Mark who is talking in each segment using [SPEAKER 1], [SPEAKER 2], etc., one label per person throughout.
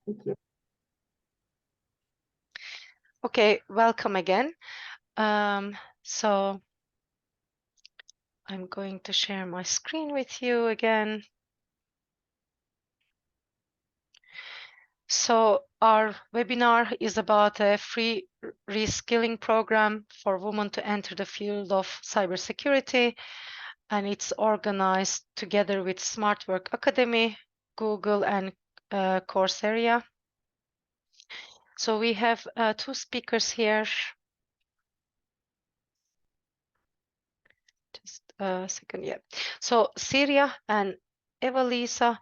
[SPEAKER 1] Thank you.
[SPEAKER 2] Okay, welcome again. So I'm going to share my screen with you again. So our webinar is about a free reskilling program for women to enter the field of cybersecurity, and it's organized together with Smart Work Academy, Google, and Coursera. So we have two speakers here. Just a second, yeah. So Syria and Eva-Lisa.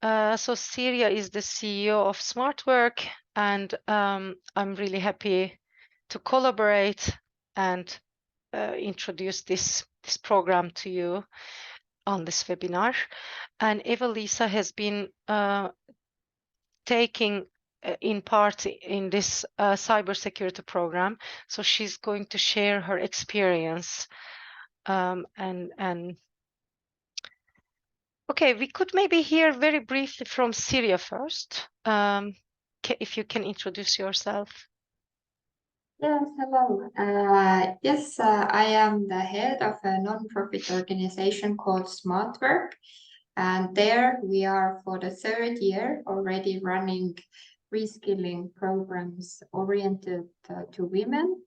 [SPEAKER 2] So Syria is the CEO of Smart Work, and I'm really happy to collaborate and introduce this program to you on this webinar. And Eva-Lisa has been taking in part in this cybersecurity program. So she's going to share her experience and okay, we could maybe hear very briefly from Syria first. If you can introduce yourself.
[SPEAKER 1] Yes, hello. Yes, I am the head of a non-profit organization called Smart Work. And there we are for the third year already running reskilling programs oriented to women.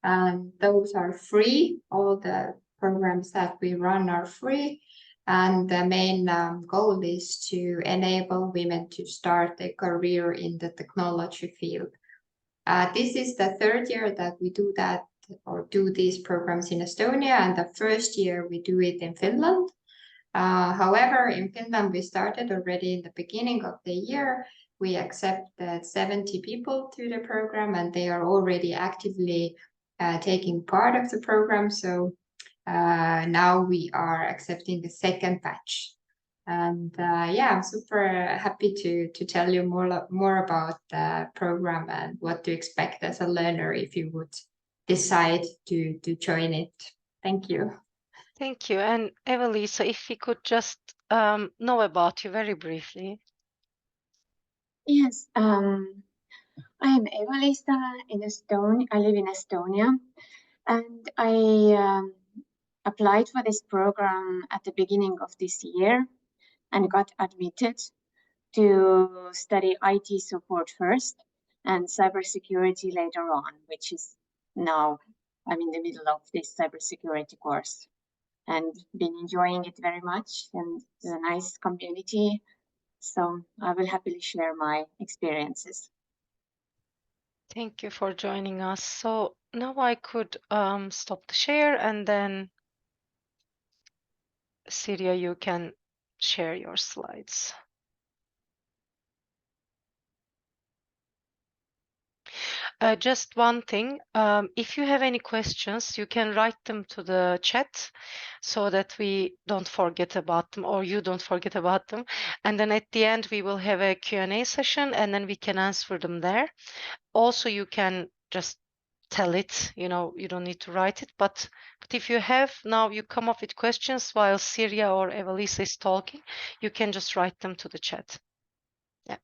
[SPEAKER 1] And those are free. All the programs that we run are free. And the main goal is to enable women to start a career in the technology field. This is the third year that we do that or do these programs in Estonia, and the first year we do it in Finland. However, in Finland, we started already in the beginning of the year. We accepted 70 people to the program, and they are already actively taking part of the program. So now we are accepting the second batch. And yeah, I'm super happy to tell you more about the program and what to expect as a learner if you would decide to join it. Thank you.
[SPEAKER 2] Thank you. And Eva-Lisa, if we could just know about you very briefly.
[SPEAKER 3] Yes, I'm Eva-Lisa in Estonia. I live in Estonia, and I applied for this program at the beginning of this year and got admitted to study IT support first and cybersecurity later on, which is now I'm in the middle of this cybersecurity course and been enjoying it very much, and it's a nice community. So I will happily share my experiences.
[SPEAKER 2] Thank you for joining us. So now I could stop the share, and then Syria, you can share your slides. Just one thing, if you have any questions, you can write them to the chat so that we don't forget about them or you don't forget about them. And then at the end, we will have a Q&A session and then we can answer them there. Also, you can just tell it, you don't need to write it. But if you have now, you come up with questions while Syria or Eva-Lisa is talking, you can just write them to the chat. Yeah.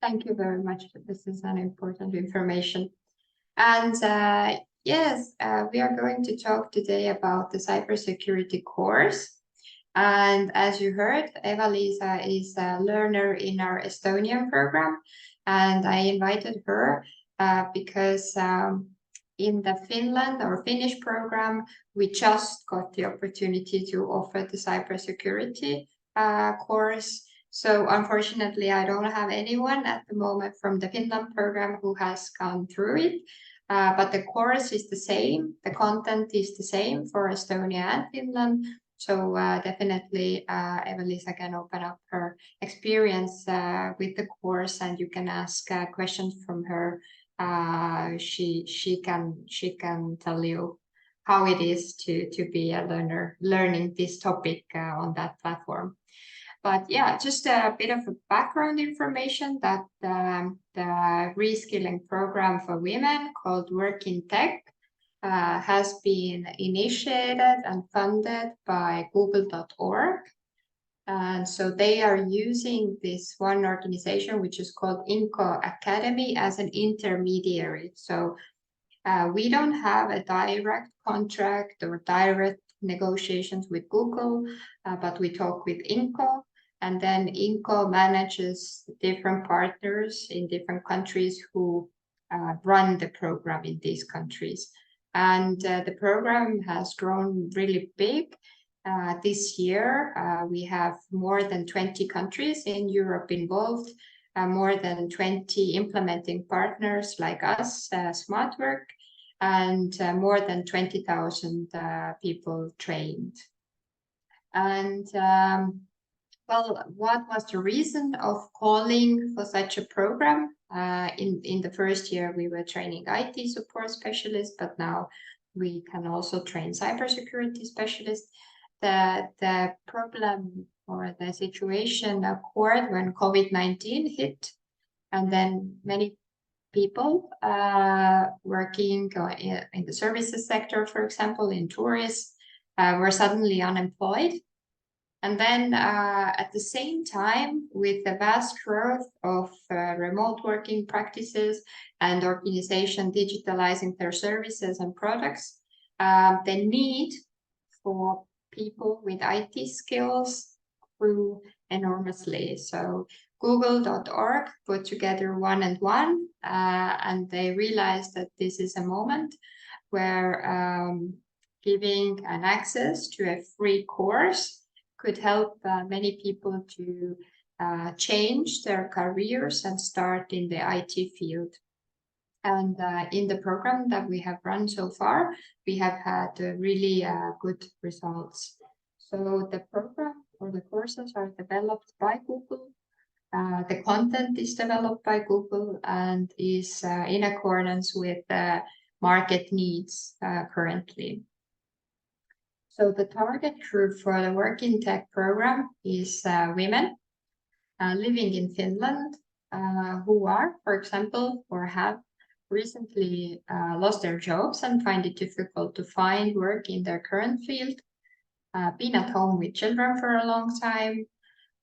[SPEAKER 1] Thank you very much. This is an important information. And yes, we are going to talk today about the cybersecurity course. And as you heard, Eva-Lisa is a learner in our Estonian program. And I invited her because in the Finland or Finnish program, we just got the opportunity to offer the cybersecurity course. So unfortunately, I don't have anyone at the moment from the Finland program who has gone through it. But the course is the same. The content is the same for Estonia and Finland. So definitely Eva-Lisa can open up her experience with the course, and you can ask questions from her. She can tell you how it is to be a learner learning this topic on that platform. But yeah, just a bit of a background information that the reskilling program for women called Work in Tech has been initiated and funded by google.org. And so they are using this one organization, which is called INCO Academy, as an intermediary. So we don't have a direct contract or direct negotiations with Google, but we talk with INCO, and then INCO manages different partners in different countries who run the program in these countries. And the program has grown really big. This year, we have more than 20 countries in Europe involved, more than 20 implementing partners like us, SmartWork, and more than 20,000 people trained. And well, what was the reason of calling for such a program? In the first year, we were training IT support specialists, but now we can also train cybersecurity specialists. The problem or the situation occurred when COVID-19 hit, and then many people working in the services sector, for example, in tourists, were suddenly unemployed. And then at the same time, with the vast growth of remote working practices and organization digitalizing their services and products, the need for people with IT skills grew enormously. So Google.org put together 1 and 1, and they realized that this is a moment where giving an access to a free course could help many people to change their careers and start in the IT field. And in the program that we have run so far, we have had really good results. So the program or the courses are developed by Google. The content is developed by Google and is in accordance with the market needs currently. So the target group for the Work in Tech program is women living in Finland who are, for example, or have recently lost their jobs and find it difficult to find work in their current field, been at home with children for a long time,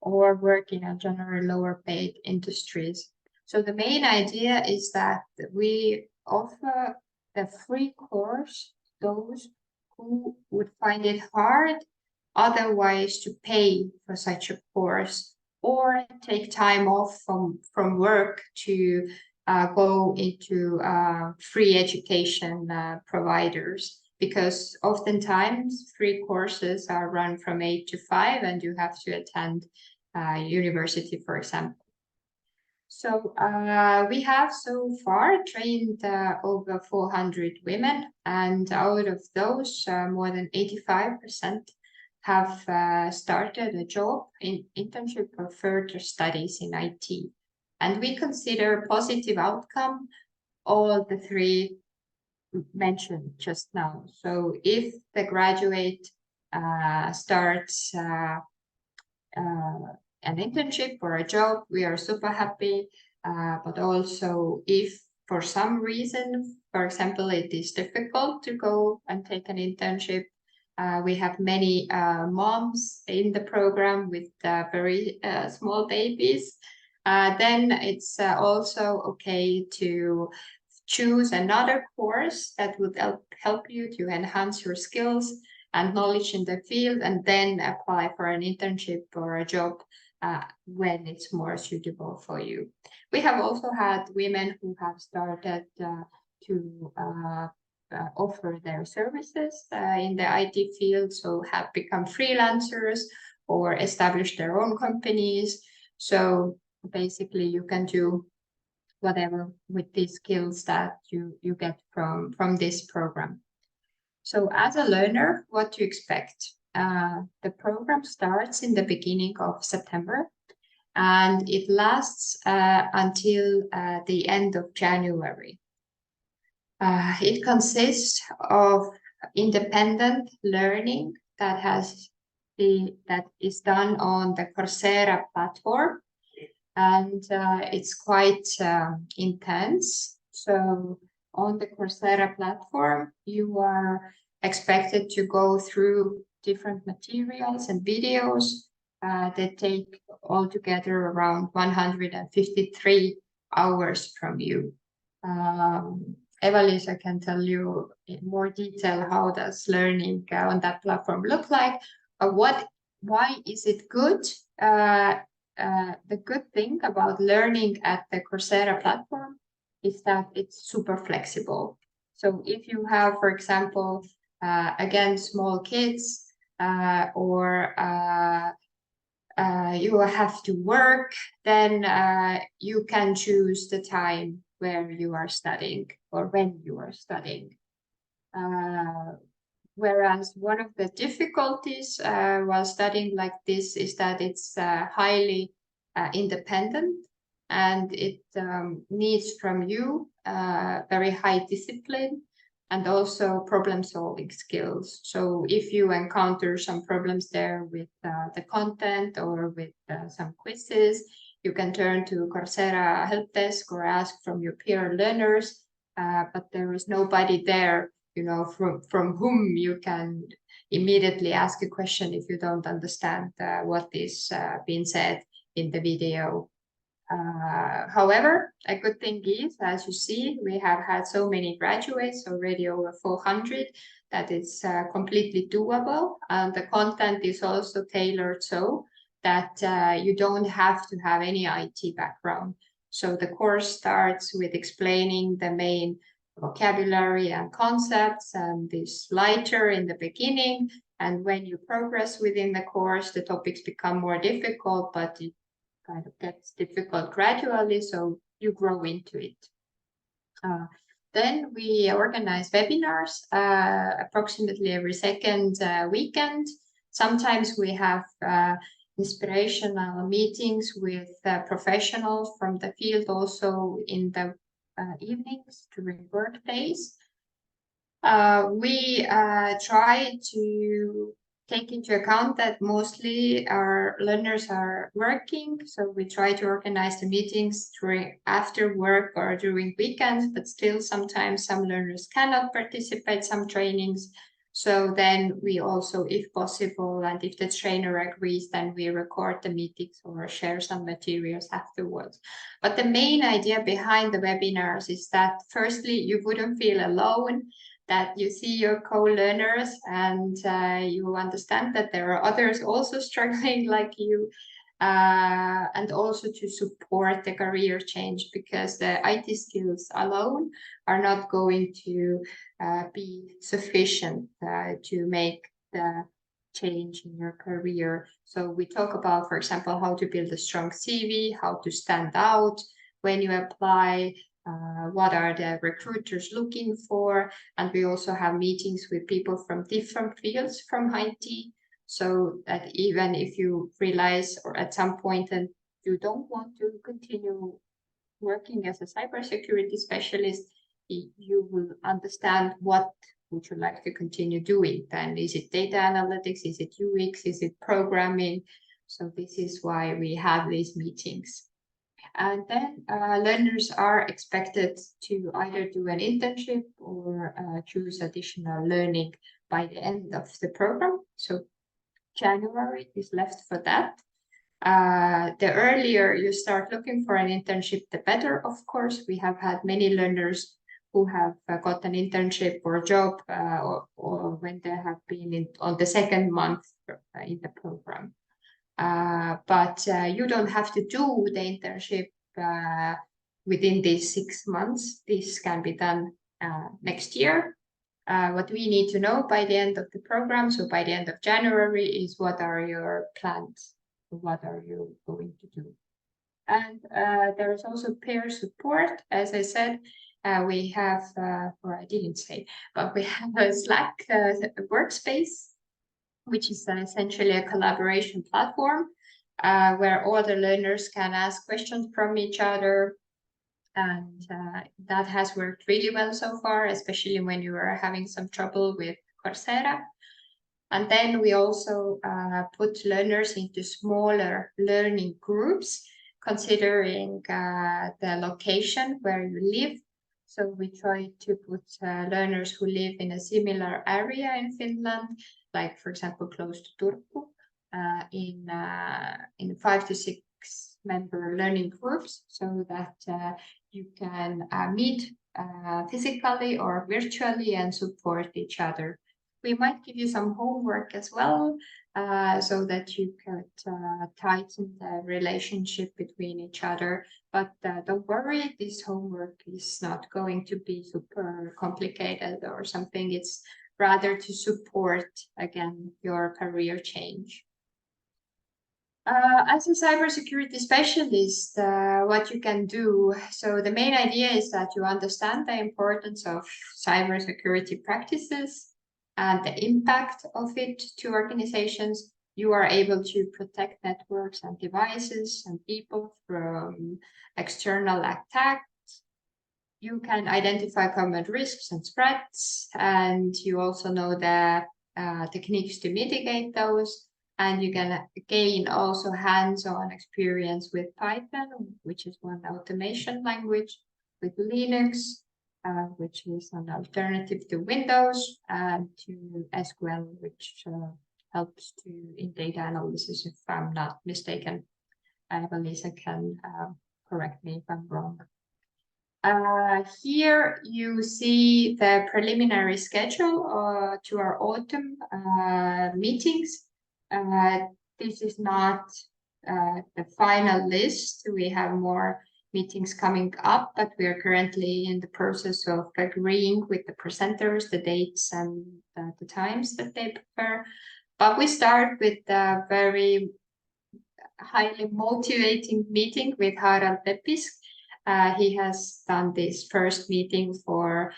[SPEAKER 1] or work in a generally lower paid industries. So the main idea is that we offer a free course to those who would find it hard otherwise to pay for such a course or take time off from work to go into free education providers, because oftentimes free courses are run from 8 to 5 and you have to attend university, for example. So we have so far trained over 400 women, and out of those, more than 85% have started a job in internship or further studies in IT. And we consider positive outcome all the three mentioned just now. So if the graduate starts an internship or a job, we are super happy. But also if for some reason, for example, it is difficult to go and take an internship, we have many moms in the program with very small babies. Then it's also okay to choose another course that would help you to enhance your skills and knowledge in the field, and then apply for an internship or a job when it's more suitable for you. We have also had women who have started to offer their services in the IT field, so have become freelancers or established their own companies. So basically you can do whatever with these skills that you get from this program. So as a learner, what to expect? The program starts in the beginning of September and it lasts until the end of January. It consists of independent learning that is done on the Coursera platform, and it's quite intense. So on the Coursera platform, you are expected to go through different materials and videos They take altogether around 153 hours from you. Eva-Liisa can tell you in more detail how does learning on that platform look like. Why is it good? The good thing about learning at the Coursera platform is that it's super flexible. So if you have, for example, again, small kids or you have to work, then you can choose the time where you are studying or when you are studying. Whereas one of the difficulties while studying like this is that it's highly independent, and it needs from you very high discipline and also problem-solving skills. So if you encounter some problems there with the content or with some quizzes, you can turn to Coursera help desk or ask from your peer learners, but there is nobody there, you know, from whom you can immediately ask a question if you don't understand what is being said in the video. However, a good thing is, as you see, we have had so many graduates, already over 400, that it's completely doable. And the content is also tailored so that you don't have to have any IT background. So the course starts with explaining the main vocabulary and concepts, and is lighter in the beginning. And when you progress within the course, the topics become more difficult, but it kind of gets difficult gradually, so you grow into it. Then we organize webinars approximately every second weekend. Sometimes we have inspirational meetings with professionals from the field also in the evenings during work days. We try to take into account that mostly our learners are working, so we try to organize the meetings during after work or during weekends, but still sometimes some learners cannot participate some trainings. So then we also, if possible, and if the trainer agrees, then we record the meetings or share some materials afterwards. But the main idea behind the webinars is that firstly, you wouldn't feel alone, that you see your co-learners and you understand that there are others also struggling like you, and also to support the career change, because the IT skills alone are not going to be sufficient to make the change in your career. So we talk about, for example, how to build a strong CV, how to stand out when you apply, what are the recruiters looking for, and we also have meetings with people from different fields from IT, so that even if you realize or at some point and you don't want to continue working as a cybersecurity specialist, you will understand what would you like to continue doing. Then is it data analytics, is it UX, is it programming? So this is why we have these meetings. And then learners are expected to either do an internship or choose additional learning by the end of the program. So January is left for that. The earlier you start looking for an internship, the better, of course. We have had many learners who have got an internship or a job or when they have been on the second month in the program. But you don't have to do the internship within these 6 months. This can be done next year. What we need to know by the end of the program, so by the end of January, is what are your plans? What are you going to do? And there is also peer support. As I said, we have, or I didn't say, but we have a Slack workspace, which is essentially a collaboration platform where all the learners can ask questions from each other. And that has worked really well so far, especially when you are having some trouble with Coursera. And then we also put learners into smaller learning groups, considering the location where you live. So we try to put learners who live in a similar area in Finland, like, for example, close to Turku, in 5 to 6 member learning groups, so that you can meet physically or virtually and support each other. We might give you some homework as well, so that you could tighten the relationship between each other. But don't worry, this homework is not going to be super complicated or something. It's rather to support, again, your career change. As a cybersecurity specialist, what you can do, so the main idea is that you understand the importance of cybersecurity practices and the impact of it to organizations. You are able to protect networks and devices and people from external attacks. You can identify common risks and threats, and you also know the techniques to mitigate those. And you can gain also hands-on experience with Python, which is one automation language, with Linux, which is an alternative to Windows, and to SQL, which helps in data analysis, if I'm not mistaken. Elisa can correct me if I'm wrong. Here you see the preliminary schedule to our autumn meetings. This is not the final list. We have more meetings coming up, but we are currently in the process of agreeing with the presenters, the dates and the times that they prefer. But we start with a very highly motivating meeting with Harald Leppisk. He has done this first meeting for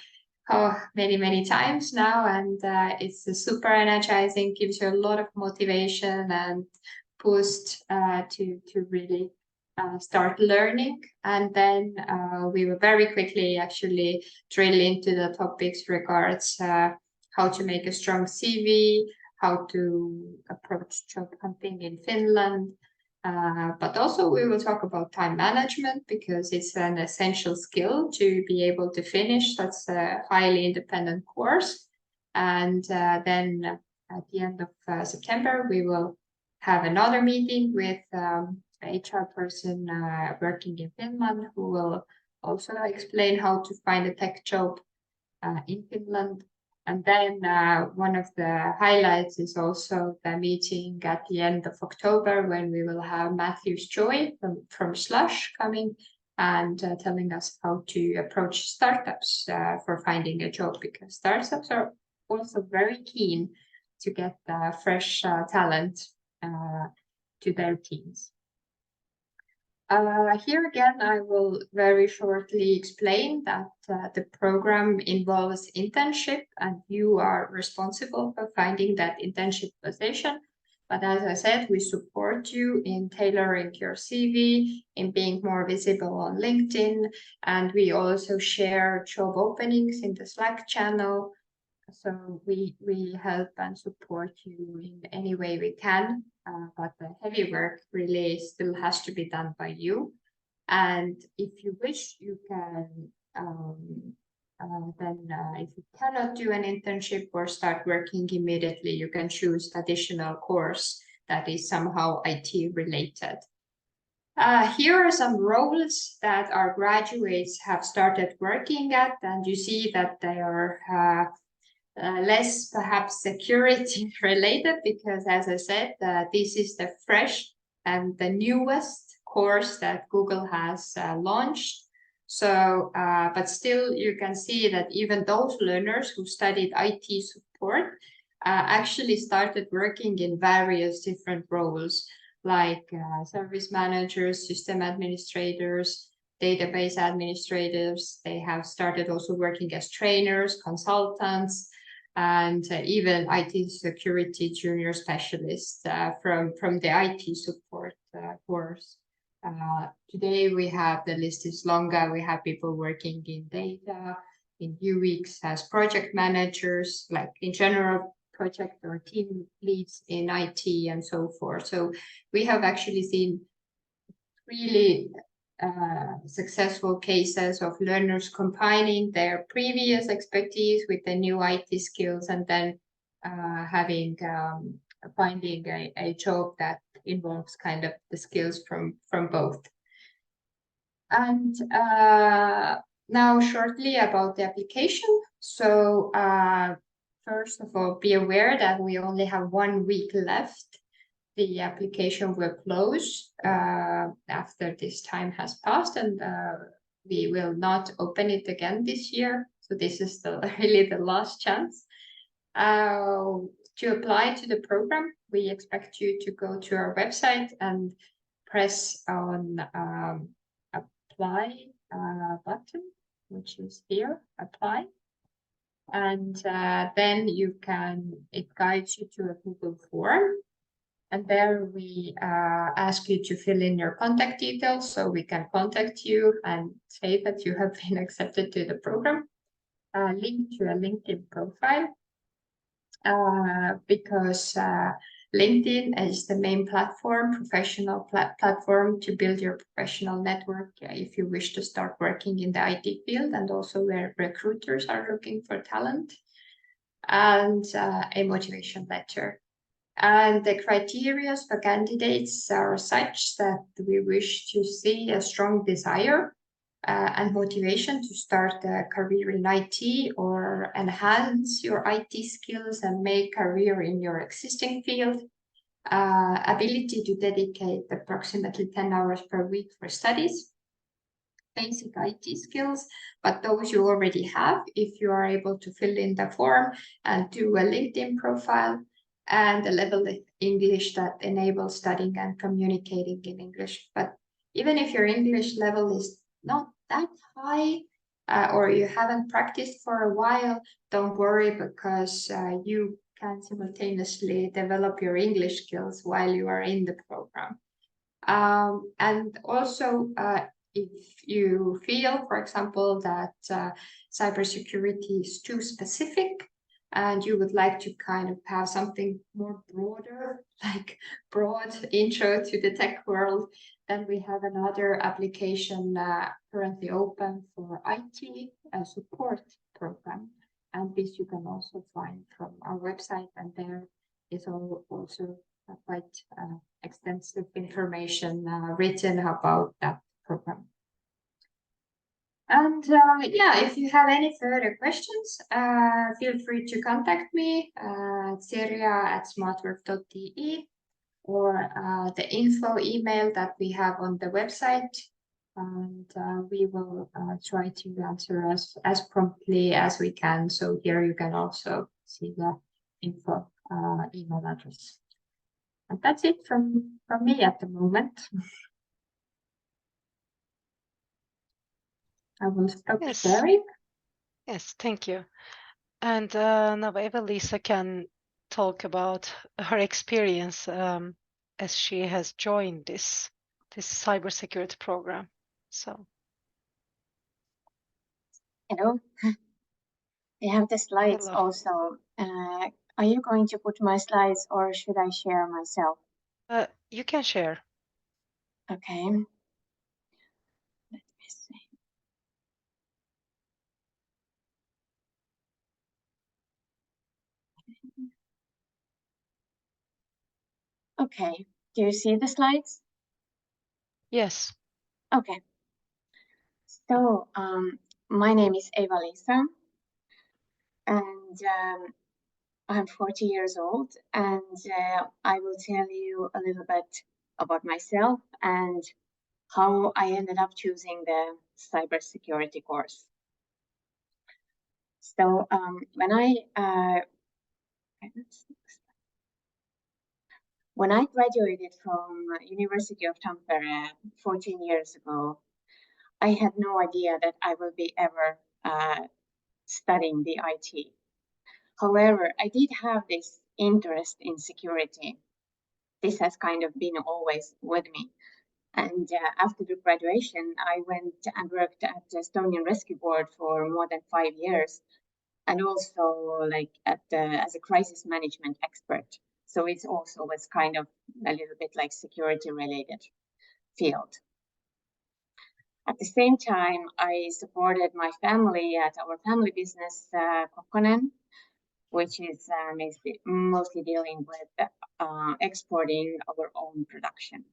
[SPEAKER 1] many times now, and it's super energizing, gives you a lot of motivation and boost to really start learning. And then we will very quickly actually drill into the topics regards how to make a strong CV, how to approach job hunting in Finland. But also we will talk about time management, because it's an essential skill to be able to finish such a highly independent course. And then at the end of September, we will have another meeting with an HR person working in Finland, who will also explain how to find a tech job in Finland. And then one of the highlights is also the meeting at the end of October, when we will have Matthews Joy from Slush coming and telling us how to approach startups for finding a job, because startups are also very keen to get fresh talent to their teams. Here again, I will very shortly explain that the program involves internship, and you are responsible for finding that internship position. But as I said, we support you in tailoring your CV, in being more visible on LinkedIn, and we also share job openings in the Slack channel. So we help and support you in any way we can, but the heavy work really still has to be done by you. And if you wish, you can if you cannot do an internship or start working immediately, you can choose additional course that is somehow IT related. Here are some roles that our graduates have started working at, and you see that they are less perhaps security related, because as I said, this is the fresh and the newest course that Google has launched. So, but still you can see that even those learners who studied IT support actually started working in various different roles, like service managers, system administrators, database administrators. They have started also working as trainers, consultants, and even IT security junior specialists from the IT support course. Today we have, the list is longer. We have people working in data, in UX as project managers, like in general project or team leads in IT and so forth. So we have actually seen really successful cases of learners combining their previous expertise with the new IT skills, and then having finding a job that involves kind of the skills from both. And now shortly about the application. So first of all, be aware that we only have 1 week left. The application will close after this time has passed, and we will not open it again this year. So this is really the last chance. To apply to the program, we expect you to go to our website and press on apply button, which is here, apply. And then it guides you to a Google form. And there we ask you to fill in your contact details so we can contact you and say that you have been accepted to the program. Link to a LinkedIn profile because LinkedIn is the main platform, professional platform to build your professional network if you wish to start working in the IT field, and also where recruiters are looking for talent, and a motivation letter. And the criteria for candidates are such that we wish to see a strong desire and motivation to start a career in IT or enhance your IT skills and make career in your existing field. Ability to dedicate approximately 10 hours per week for studies. Basic IT skills, but those you already have if you are able to fill in the form and do a LinkedIn profile, and a level of English that enables studying and communicating in English. But even if your English level is not that high or you haven't practiced for a while, don't worry, because you can simultaneously develop your English skills while you are in the program. And also, if you feel, for example, that cybersecurity is too specific and you would like to kind of have something more broader, like broad intro to the tech world, then we have another application currently open for IT support program. And this you can also find from our website, and there is also quite extensive information written about that program. And yeah, if you have any further questions, feel free to contact me at Sirja@smartwork.de or the info email that we have on the website. And we will try to answer as promptly as we can. So here you can also see the info email address. And that's it from me at the moment. I will stop sharing.
[SPEAKER 2] Yes, thank you. And now Eva-Lisa can talk about her experience as she has joined this cybersecurity program. So.
[SPEAKER 3] Hello. I have the slides also. Are you going to put my slides or should I share myself?
[SPEAKER 2] You can share.
[SPEAKER 3] Okay. Let me see. Okay. Do you see the slides?
[SPEAKER 2] Yes.
[SPEAKER 3] Okay. So my name is Eva-Lisa, and I'm 40 years old, and I will tell you a little bit about myself and how I ended up choosing the cybersecurity course. So when I graduated from University of Tampere 14 years ago, I had no idea that I will be ever studying the IT. However, I did have this interest in security. This has kind of been always with me. And after the graduation, I went and worked at the Estonian Rescue Board for more than 5 years, and also like as a crisis management expert. So it's also was kind of a little bit like security related field. At the same time, I supported my family at our family business, Kokkonen, which is mostly dealing with exporting our own production.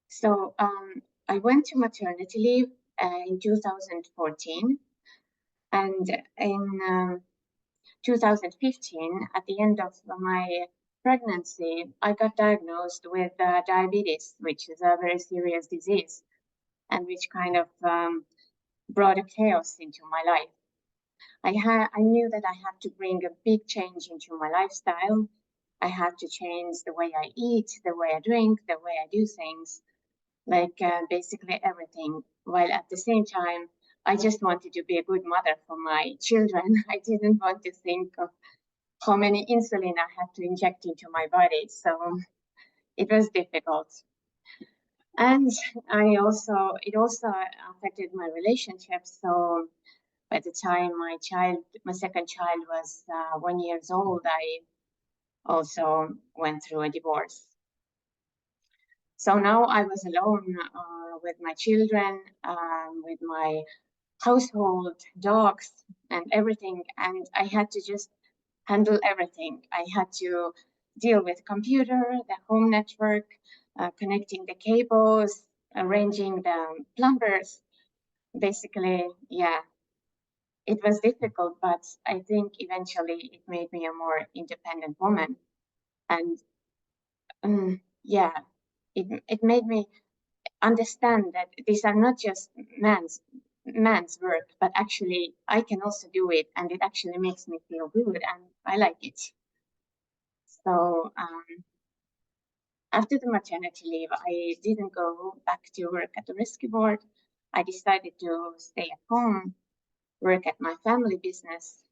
[SPEAKER 3] So I went to maternity leave in 2014, and in 2015, at the end of my pregnancy, I got diagnosed with diabetes, which is a very serious disease, and which kind of brought a chaos into my life. I knew that I had to bring a big change into my lifestyle. I had to change the way I eat, the way I drink, the way I do things, like basically everything. While at the same time, I just wanted to be a good mother for my children. I didn't want to think of how many insulin I had to inject into my body. So it was difficult. And it also affected my relationships. So by the time my second child was 1 year old, I also went through a divorce. So now I was alone with my children, with my household, dogs, and everything. And I had to just handle everything. I had to deal with computer, the home network, connecting the cables, arranging the plumbers. Basically, yeah, it was difficult, but I think eventually it made me a more independent woman. And yeah, it made me understand that these are not just man's work, but actually I can also do it, and it actually makes me feel good, and I like it. So after the maternity leave, I didn't go back to work at the rescue board. I decided to stay at home, work at my family business.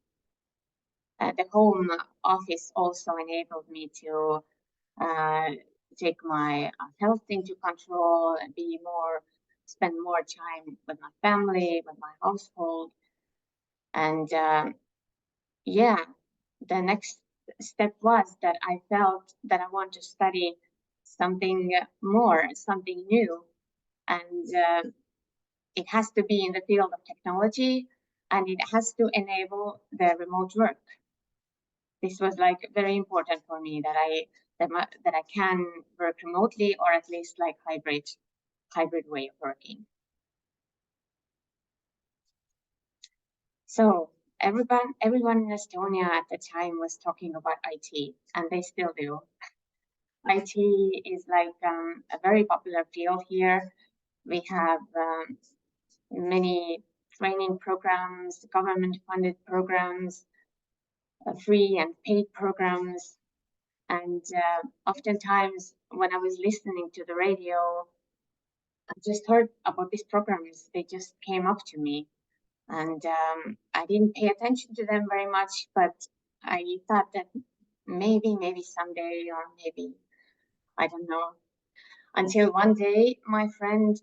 [SPEAKER 3] The home office also enabled me to take my health into control and spend more time with my family, with my household. And yeah, the next step was that I felt that I want to study something more, something new. And it has to be in the field of technology, and it has to enable the remote work. This was like very important for me that I can work remotely, or at least like hybrid way of working. So everyone in Estonia at the time was talking about IT, and they still do. IT is like a very popular field here. We have many training programs, government-funded programs, free and paid programs. And oftentimes when I was listening to the radio, I just heard about these programs. They just came up to me, and I didn't pay attention to them very much, but I thought that maybe someday, or maybe, I don't know. Until one day, my friend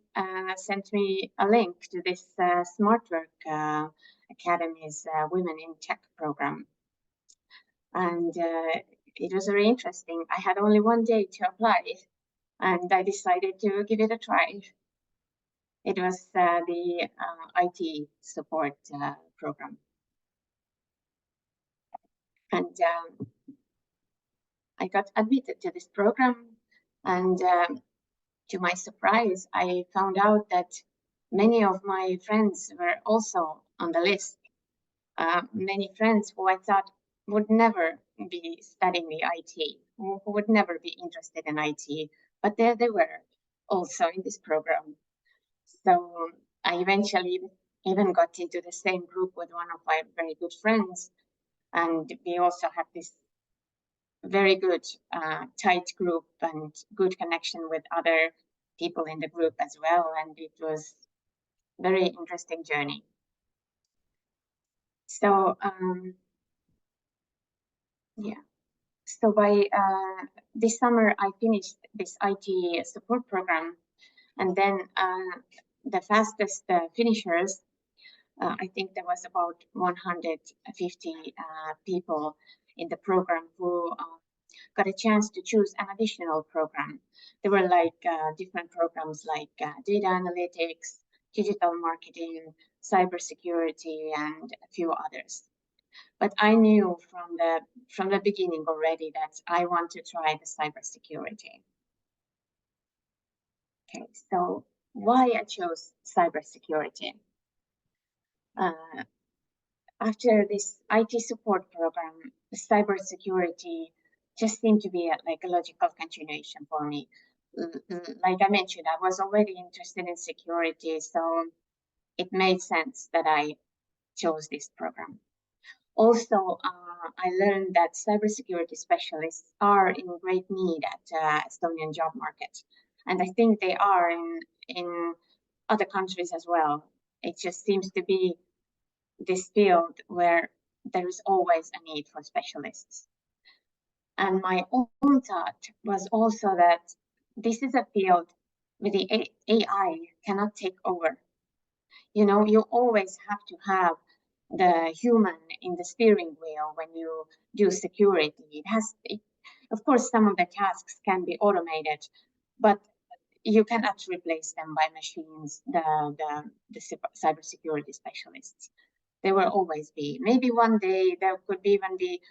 [SPEAKER 3] sent me a link to this Smart Work Academy's Women in Tech program. And it was very interesting. I had only one day to apply, and I decided to give it a try. It was the IT support program. And I got admitted to this program, and to my surprise, I found out that many of my friends were also on the list. Many friends who I thought would never be studying the IT, who would never be interested in IT, but there they were also in this program. So I eventually even got into the same group with one of my very good friends, and we also had this very good tight group and good connection with other people in the group as well, and it was very interesting journey. So yeah, so by this summer I finished this IT support program, and then the fastest finishers, I think there was about 150 people in the program who got a chance to choose an additional program. There were like different programs like data analytics, digital marketing, cybersecurity, and a few others. But I knew from the beginning already that I want to try the cybersecurity. Okay, so why I chose cybersecurity? After this IT support program, cybersecurity just seemed to be like a logical continuation for me. Like I mentioned, I was already interested in security, so it made sense that I chose this program. Also, I learned that cybersecurity specialists are in great need at Estonian job market, and I think they are in other countries as well. It just seems to be this field where there is always a need for specialists. And my own thought was also that this is a field where the AI cannot take over. You know, you always have to have the human in the steering wheel when you do security. Of course, some of the tasks can be automated, but you cannot replace them by machines, the cybersecurity specialists. There will always be. Maybe one day there could even be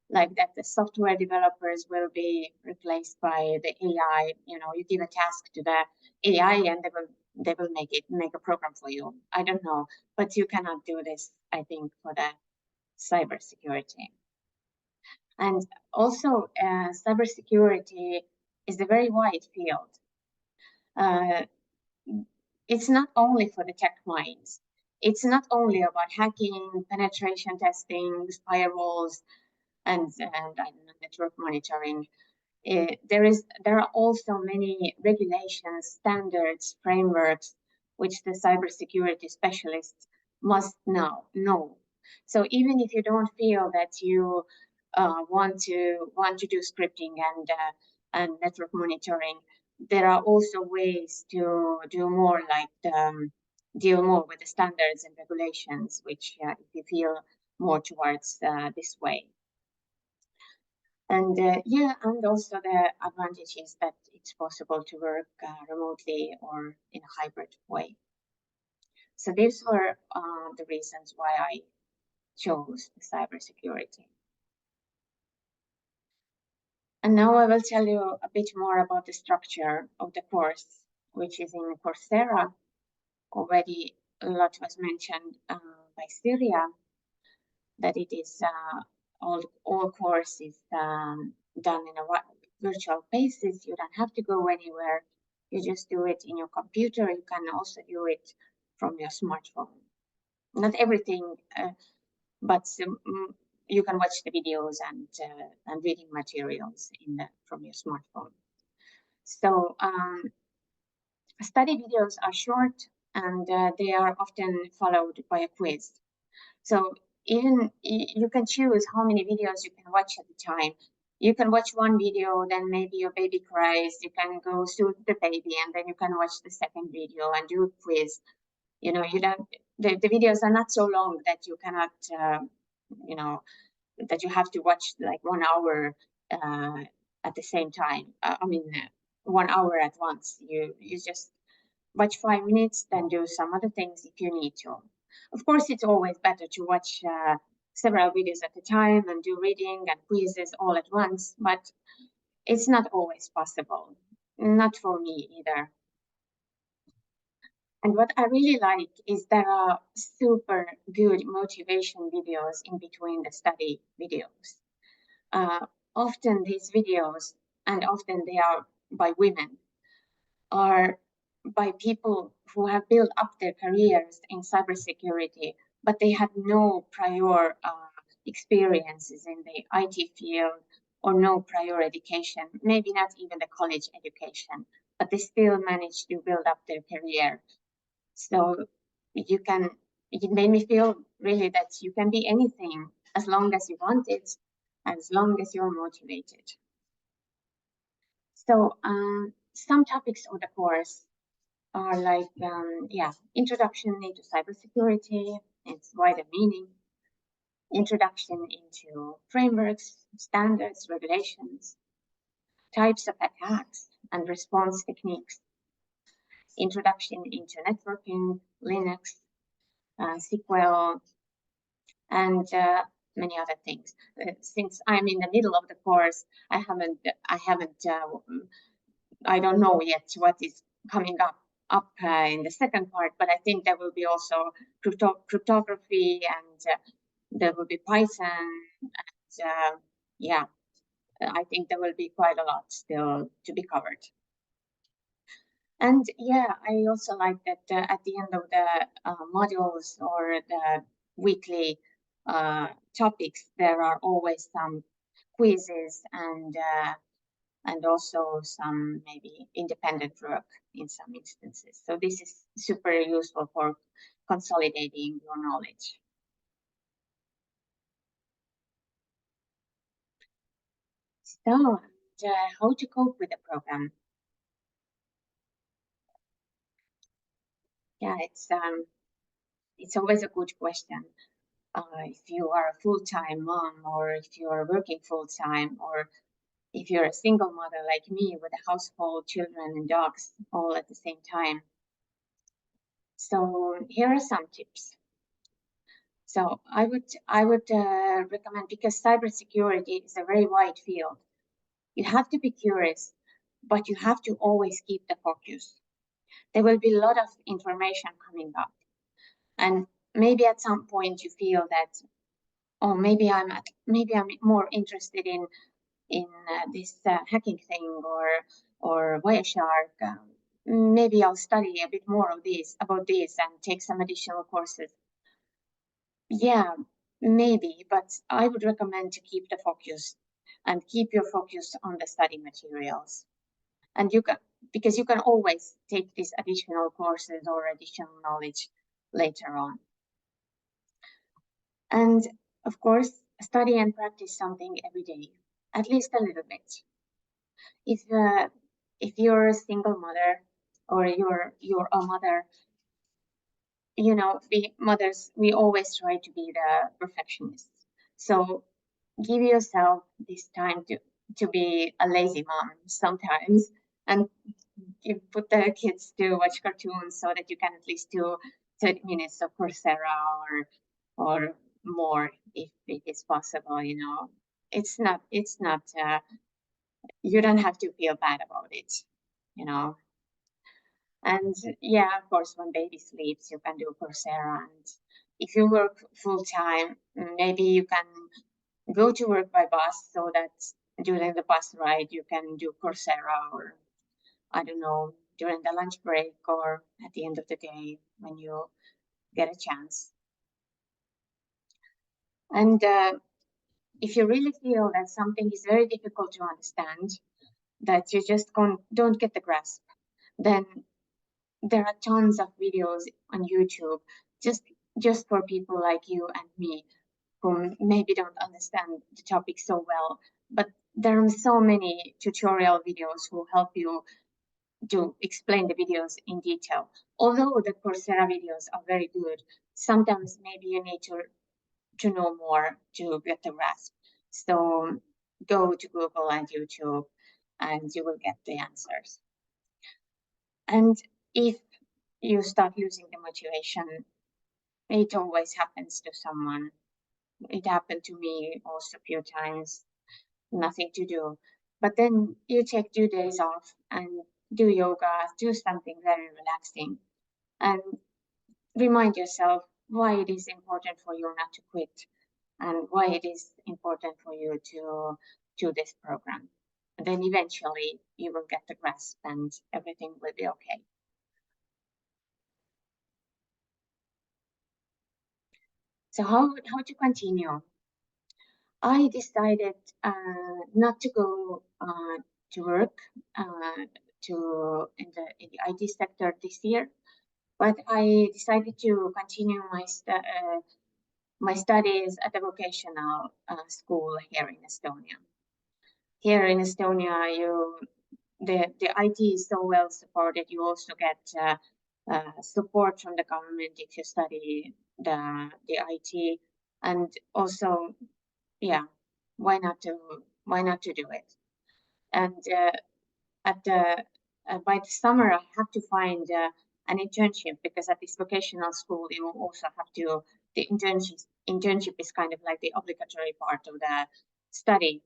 [SPEAKER 3] like that the software developers will be replaced by the AI. You know, you give a task to the AI and they will make a program for you. I don't know, but you cannot do this, I think, for the cybersecurity. And also, cybersecurity is a very wide field. It's not only for the tech minds. It's not only about hacking, penetration testing, firewalls, and network monitoring. There are also many regulations, standards, frameworks, which the cybersecurity specialists must know. So even if you don't feel that you want to do scripting and network monitoring, there are also ways to do more, like deal more with the standards and regulations, which if you feel more towards this way. And and also the advantage is that it's possible to work remotely or in a hybrid way. So these were the reasons why I chose cybersecurity. And now I will tell you a bit more about the structure of the course, which is in Coursera. Already a lot was mentioned by Syria, that it is all courses done in a virtual basis. You don't have to go anywhere. You just do it in your computer. You can also do it from your smartphone. Not everything, but you can watch the videos and reading materials from your smartphone. So study videos are short and they are often followed by a quiz. So even you can choose how many videos you can watch at a time. You can watch one video, then maybe your baby cries, you can go soothe the baby, and then you can watch the second video and do a quiz. You know, the videos are not so long that you cannot, that you have to watch like 1 hour at the same time. 1 hour at once. You just watch 5 minutes, then do some other things if you need to. Of course, it's always better to watch several videos at a time and do reading and quizzes all at once, but it's not always possible. Not for me either. And what I really like is there are super good motivation videos in between the study videos. Often these videos, and often they are by women, are by people who have built up their careers in cybersecurity, but they had no prior experiences in the IT field or no prior education, maybe not even the college education, but they still managed to build up their career. So it made me feel really that you can be anything as long as you want it, as long as you're motivated. So some topics of the course are like, introduction into cybersecurity, its wider meaning, introduction into frameworks, standards, regulations, types of attacks and response techniques, introduction into networking, Linux, SQL, and many other things. Since I'm in the middle of the course, I don't know yet what is coming up in the second part, but I think there will be also cryptography, and there will be Python, and yeah, I think there will be quite a lot still to be covered. And yeah, I also like that at the end of the modules or the weekly topics, there are always some quizzes and also some maybe independent work in some instances. So this is super useful for consolidating your knowledge. So, how to cope with the program? Yeah, it's always a good question. If you are a full-time mom, or if you are working full-time, or if you're a single mother like me with a household, children and dogs all at the same time. So here are some tips. So I would recommend, because cybersecurity is a very wide field, you have to be curious, but you have to always keep the focus. There will be a lot of information coming up, and maybe at some point you feel that, oh, maybe I'm more interested in this hacking thing or Wireshark. Maybe I'll study a bit more about this and take some additional courses. Yeah, maybe, but I would recommend to keep the focus and keep your focus on the study materials. And because you can always take these additional courses or additional knowledge later on. And of course, study and practice something every day, at least a little bit. If you're a single mother or you're a mother, you know, we always try to be the perfectionists. So give yourself this time to be a lazy mom sometimes, and you put the kids to watch cartoons so that you can at least do 30 minutes of Coursera or more if it is possible. You know, it's not you don't have to feel bad about it, you know. And yeah, of course, when baby sleeps, you can do Coursera. And if you work full time, maybe you can go to work by bus, so that during the bus ride you can do Coursera, or I don't know, during the lunch break or at the end of the day when you get a chance. And if you really feel that something is very difficult to understand, that you just don't get the grasp, then there are tons of videos on YouTube just for people like you and me who maybe don't understand the topic so well. But there are so many tutorial videos who help you to explain the videos in detail. Although the Coursera videos are very good, sometimes maybe you need to know more to get the grasp. So go to Google and YouTube and you will get the answers. And if you start losing the motivation, it always happens to someone. It happened to me also a few times, nothing to do. But then you take 2 days off and do yoga, do something very relaxing, and remind yourself why it is important for you not to quit and why it is important for you to do this program. And then eventually you will get the grasp and everything will be okay. So how to continue? I decided not to go to work in the IT sector this year, but I decided to continue my studies at a vocational school here in Estonia. Here in Estonia, the IT is so well supported. You also get support from the government if you study the IT, and also, yeah, why not to do it? And at the by the summer, I have to find an internship, because at this vocational school you also have to, the internship is kind of like the obligatory part of the study.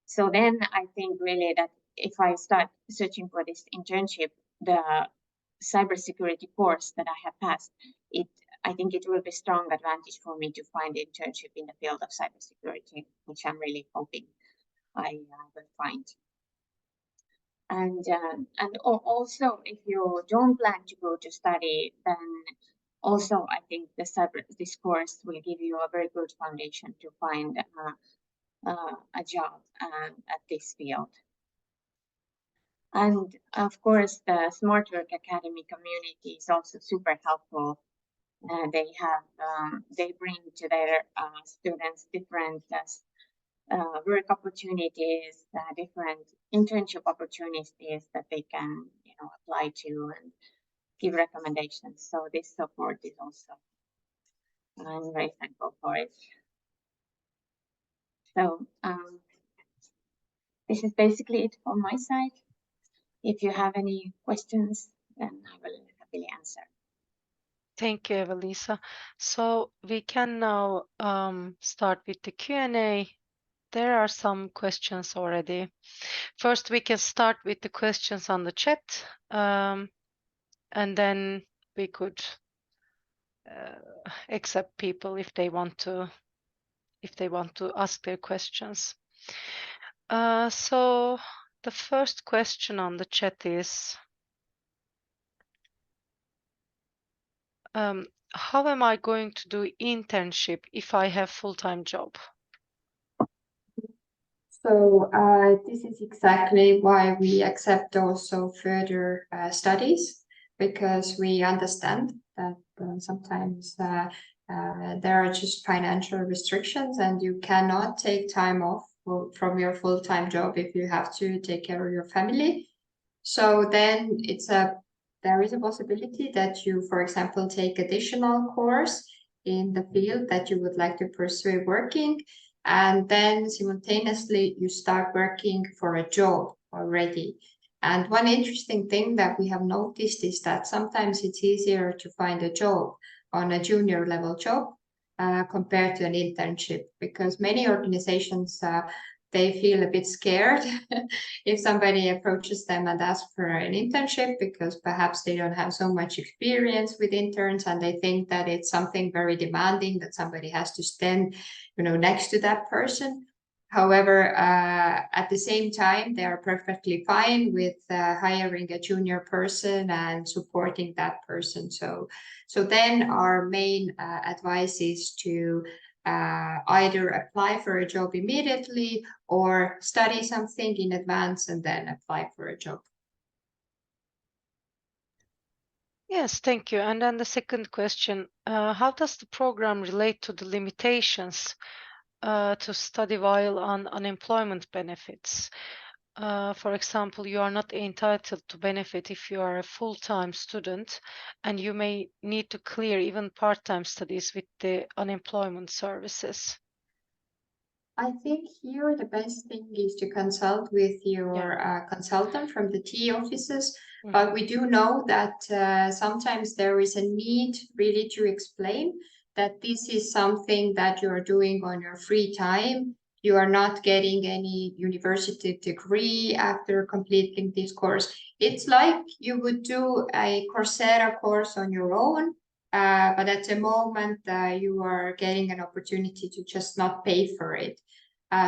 [SPEAKER 3] So then I think really that if I start searching for this internship, the cybersecurity course that I have passed, I think it will be strong advantage for me to find internship in the field of cybersecurity, which I'm really hoping I will find. And also, if you don't plan to go to study, then also I think this course will give you a very good foundation to find a job at this field. And of course, the Smart Work Academy community is also super helpful. They bring to their students different work opportunities, different internship opportunities that they can, apply to and give recommendations. So this support is also, I'm very thankful for it. So this is basically it from my side. If you have any questions, then I will happily answer.
[SPEAKER 2] Thank you, Eva-Lisa. So we can now start with the Q&A. There are some questions already. First, we can start with the questions on the chat, and then we could accept people if they want to ask their questions. So the first question on the chat is, how am I going to do internship if I have full-time job?
[SPEAKER 1] So this is exactly why we accept also further studies, because we understand that sometimes there are just financial restrictions and you cannot take time off from your full-time job if you have to take care of your family. So then there is a possibility that you, for example, take additional course in the field that you would like to pursue working, and then simultaneously you start working for a job already. And one interesting thing that we have noticed is that sometimes it's easier to find a job on a junior level job compared to an internship, because many organizations they feel a bit scared if somebody approaches them and asks for an internship, because perhaps they don't have so much experience with interns and they think that it's something very demanding, that somebody has to stand, next to that person. However, at the same time, they are perfectly fine with hiring a junior person and supporting that person. So then our main advice is to either apply for a job immediately or study something in advance and then apply for a job.
[SPEAKER 2] Yes, thank you. And then the second question, how does the program relate to the limitations to study while on unemployment benefits? For example, you are not entitled to benefit if you are a full-time student, and you may need to clear even part-time studies with the unemployment services.
[SPEAKER 1] I think here the best thing is to consult with your consultant from the TE offices. Mm-hmm. But we do know that sometimes there is a need really to explain that this is something that you are doing on your free time. You are not getting any university degree after completing this course. It's like you would do a Coursera course on your own. But at the moment, you are getting an opportunity to just not pay for it.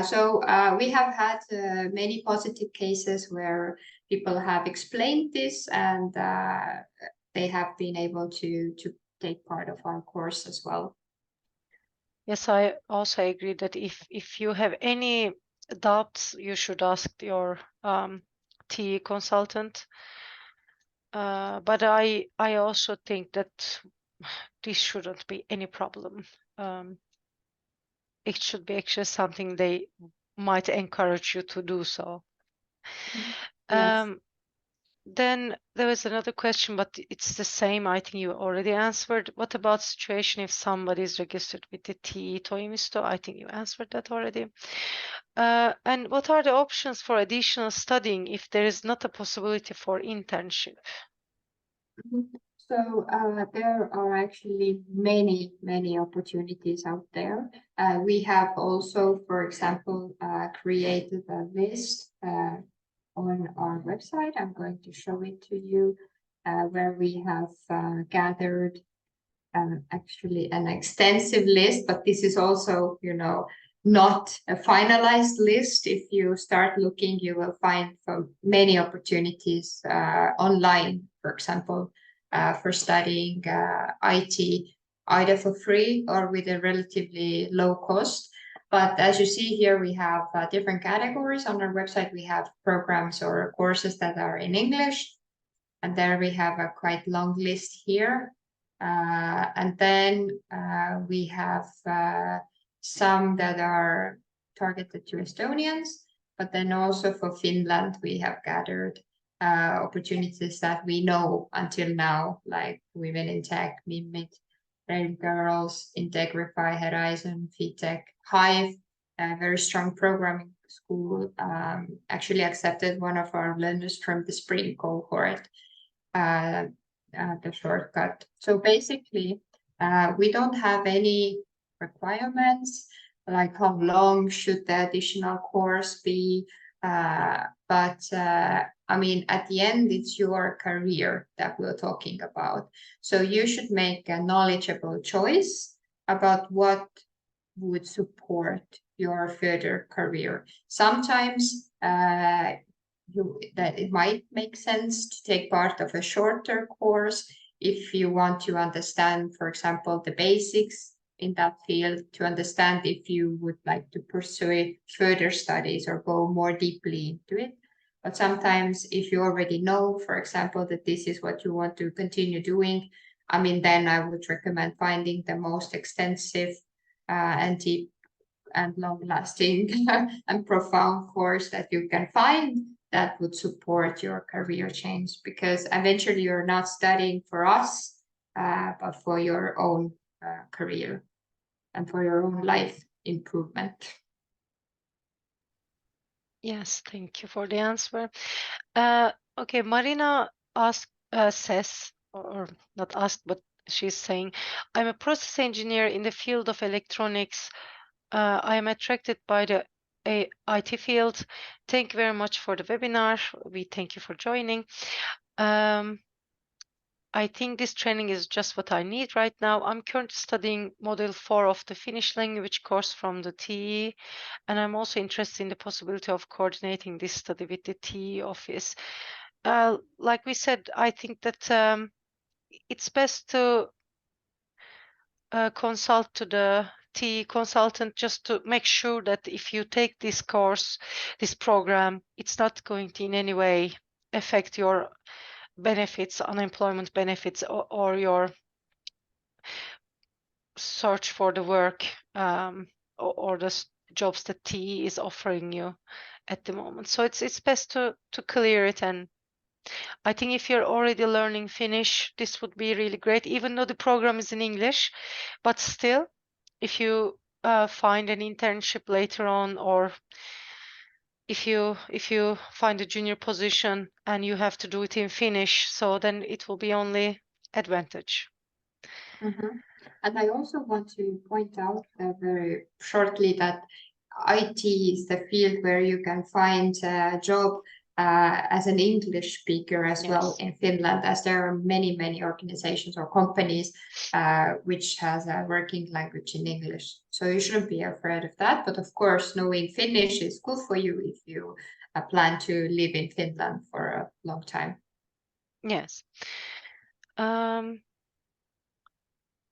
[SPEAKER 1] So we have had many positive cases where people have explained this and they have been able to take part of our course as well.
[SPEAKER 2] Yes, I also agree that if you have any doubts, you should ask your TE consultant. But I also think that this shouldn't be any problem. It should be actually something they might encourage you to do so. Yes. Then there was another question, but it's the same. I think you already answered. What about situation if somebody is registered with the TE Toimisto? I think you answered that already. And what are the options for additional studying if there is not a possibility for internship?
[SPEAKER 1] So there are actually many opportunities out there. We have also, for example, created a list on our website. I'm going to show it to you, where we have gathered actually an extensive list, but this is also, you know, not a finalized list. If you start looking, you will find many opportunities online, for example, for studying IT, either for free or with a relatively low cost. But as you see here, we have different categories on our website. We have programs or courses that are in English, and there we have a quite long list here. And then we have some that are targeted to Estonians, but then also for Finland, we have gathered opportunities that we know until now, like Women in Tech, MiB, Rail Girls, Integrify, Horizon, FeedTech, Hive, a very strong programming school, actually accepted one of our learners from the spring cohort, the shortcut. So basically, we don't have any requirements, like how long should the additional course be, but I mean, at the end, it's your career that we're talking about. So you should make a knowledgeable choice about what would support your further career. Sometimes that it might make sense to take part of a shorter course if you want to understand, for example, the basics in that field, to understand if you would like to pursue further studies or go more deeply into it. But sometimes if you already know, for example, that this is what you want to continue doing, I mean, then I would recommend finding the most extensive and deep and long-lasting and profound course that you can find that would support your career change, because eventually you're not studying for us, but for your own career and for your own life improvement.
[SPEAKER 2] Yes, thank you for the answer. Okay, Marina says, or not asked, but she's saying, I'm a process engineer in the field of electronics. I am attracted by the IT field. Thank you very much for the webinar. We thank you for joining. I think this training is just what I need right now. I'm currently studying Module 4 of the Finnish language course from the TE, and I'm also interested in the possibility of coordinating this study with the TE office. Like we said, I think that it's best to consult to the TE consultant just to make sure that if you take this course, this program, it's not going to in any way affect your benefits, unemployment benefits, or your search for the work, or the jobs that TE is offering you at the moment. So it's best to clear it. And I think if you're already learning Finnish, this would be really great, even though the program is in English. But still, if you find an internship later on, or if you find a junior position and you have to do it in Finnish, so then it will be only advantage.
[SPEAKER 1] And I also want to point out very shortly that IT is the field where you can find a job as an English speaker as well in Finland, as there are many organizations or companies which has a working language in English. So you shouldn't be afraid of that. But of course, knowing Finnish is good for you if you plan to live in Finland for a long time.
[SPEAKER 2] Yes.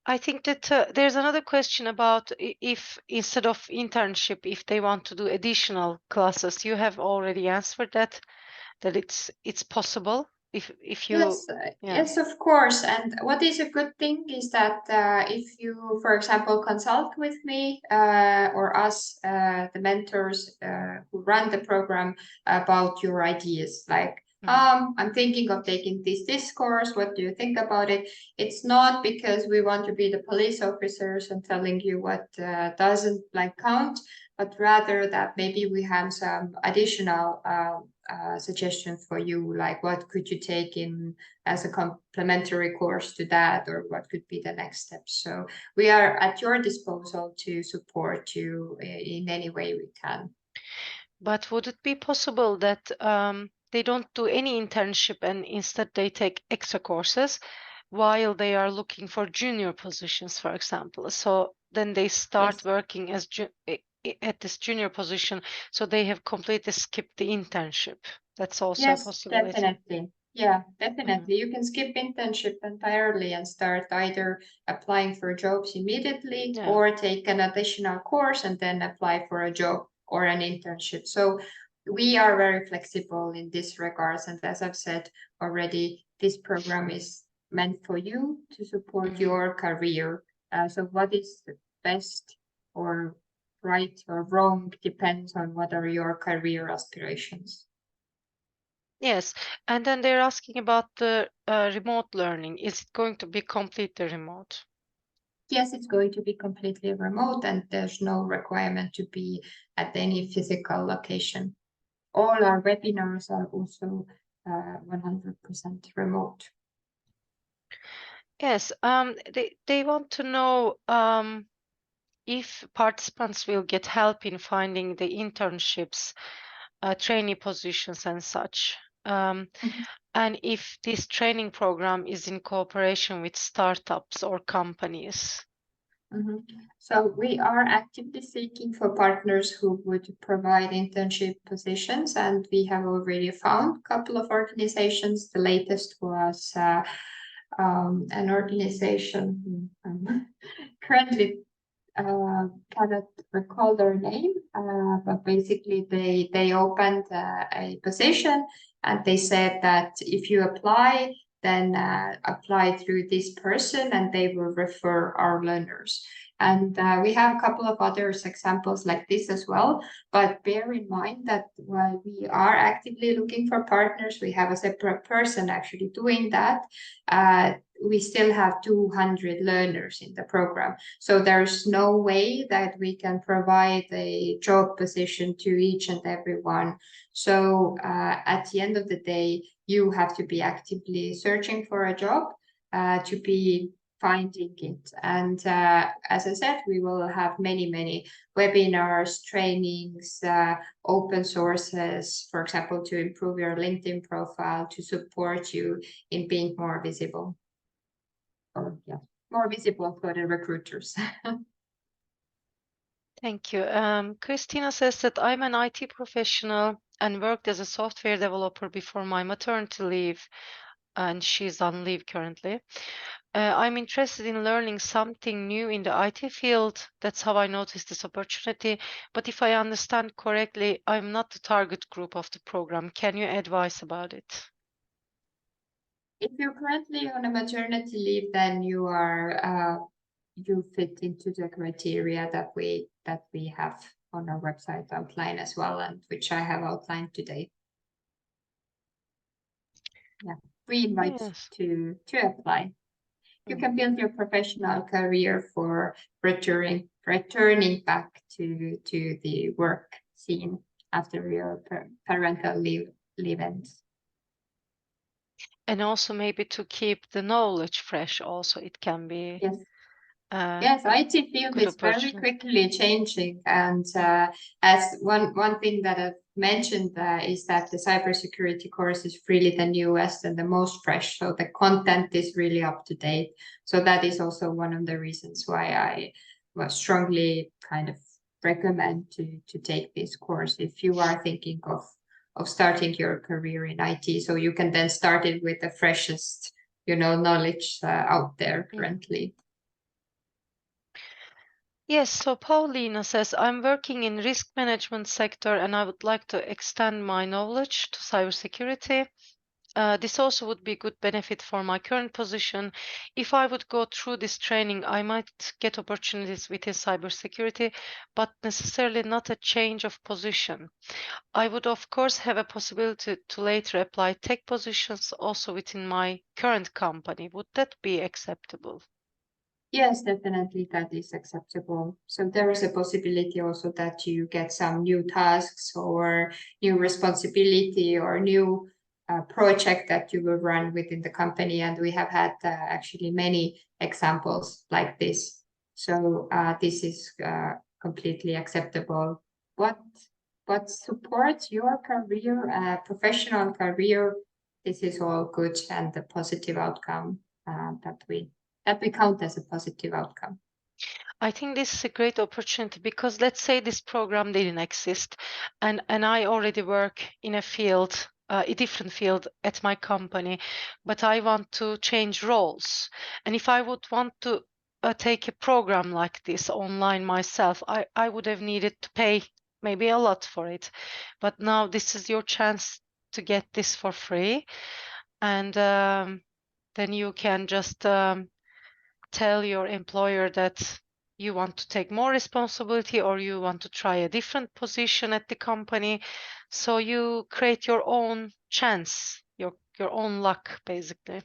[SPEAKER 2] I think that there's another question about if instead of internship, if they want to do additional classes. You have already answered that it's possible if you.
[SPEAKER 1] Yes, of course. And what is a good thing is that if you, for example, consult with me or us, the mentors who run the program, about your ideas, like I'm thinking of taking this course. What do you think about it? It's not because we want to be the police officers and telling you what doesn't count, but rather that maybe we have some additional suggestions for you, like what could you take in as a complementary course to that, or what could be the next steps. So we are at your disposal to support you in any way we can.
[SPEAKER 2] But would it be possible that they don't do any internship and instead they take extra courses while they are looking for junior positions, for example? So then they start
[SPEAKER 1] Yes.
[SPEAKER 2] working as at this junior position, so they have completely skipped the internship. That's also a
[SPEAKER 1] Yes,
[SPEAKER 2] possibility.
[SPEAKER 1] definitely. Yeah, definitely. You can skip internship entirely and start either applying for jobs immediately
[SPEAKER 2] Yeah.
[SPEAKER 1] or take an additional course and then apply for a job or an internship. So we are very flexible in this regards. And as I've said already, this program is meant for you to support your career. So what is the best or right or wrong depends on what are your career aspirations.
[SPEAKER 2] Yes, and then they're asking about the remote learning. Is it going to be completely remote?
[SPEAKER 1] Yes, it's going to be completely remote and there's no requirement to be at any physical location. All our webinars are also 100% remote.
[SPEAKER 2] Yes, they want to know if participants will get help in finding the internships, trainee positions and such. And if this training program is in cooperation with startups or companies.
[SPEAKER 1] So we are actively seeking for partners who would provide internship positions, and we have already found a couple of organizations. The latest was an organization currently cannot recall their name, but basically they opened a position and they said that if you apply, then apply through this person and they will refer our learners. And we have a couple of other examples like this as well, but bear in mind that while we are actively looking for partners, we have a separate person actually doing that. We still have 200 learners in the program. So there's no way that we can provide a job position to each and every one. So at the end of the day, you have to be actively searching for a job to be finding it. And as I said, we will have many webinars, trainings, open sources, for example, to improve your LinkedIn profile, to support you in being more visible. Or yeah, more visible for the recruiters.
[SPEAKER 2] Thank you. Christina says that I'm an IT professional and worked as a software developer before my maternity leave, and she's on leave currently. I'm interested in learning something new in the IT field. That's how I noticed this opportunity. But if I understand correctly, I'm not the target group of the program. Can you advise about it?
[SPEAKER 1] If you're currently on a maternity leave, then you are you fit into the criteria that we have on our website outline as well, and which I have outlined today. Yeah, we invite
[SPEAKER 2] Yes.
[SPEAKER 1] to apply. You can build your professional career for returning back to the work scene after your parental leave ends.
[SPEAKER 2] And also maybe to keep the knowledge fresh also it can be.
[SPEAKER 1] Yes. Yes, IT field is very quickly changing, and as one thing that I've mentioned is that the cybersecurity course is really the newest and the most fresh, so the content is really up to date. So that is also one of the reasons why I strongly kind of recommend to take this course if you are thinking of starting your career in IT. So you can then start it with the freshest, knowledge out there currently.
[SPEAKER 2] Yes, so Paulina says, I'm working in risk management sector and I would like to extend my knowledge to cybersecurity. This also would be good benefit for my current position. If I would go through this training, I might get opportunities within cybersecurity, but necessarily not a change of position. I would, of course, have a possibility to later apply tech positions also within my current company. Would that be acceptable?
[SPEAKER 1] Yes, definitely that is acceptable. So there is a possibility also that you get some new tasks or new responsibility or new project that you will run within the company. And we have had actually many examples like this. So this is completely acceptable. What supports your career, professional career, this is all good and the positive outcome that we count as a positive outcome.
[SPEAKER 2] I think this is a great opportunity because let's say this program didn't exist and I already work in a field, a different field at my company, but I want to change roles. And if I would want to take a program like this online myself, I would have needed to pay maybe a lot for it. But now this is your chance to get this for free. And then you can just tell your employer that you want to take more responsibility or you want to try a different position at the company. So you create your own chance, your own luck, basically.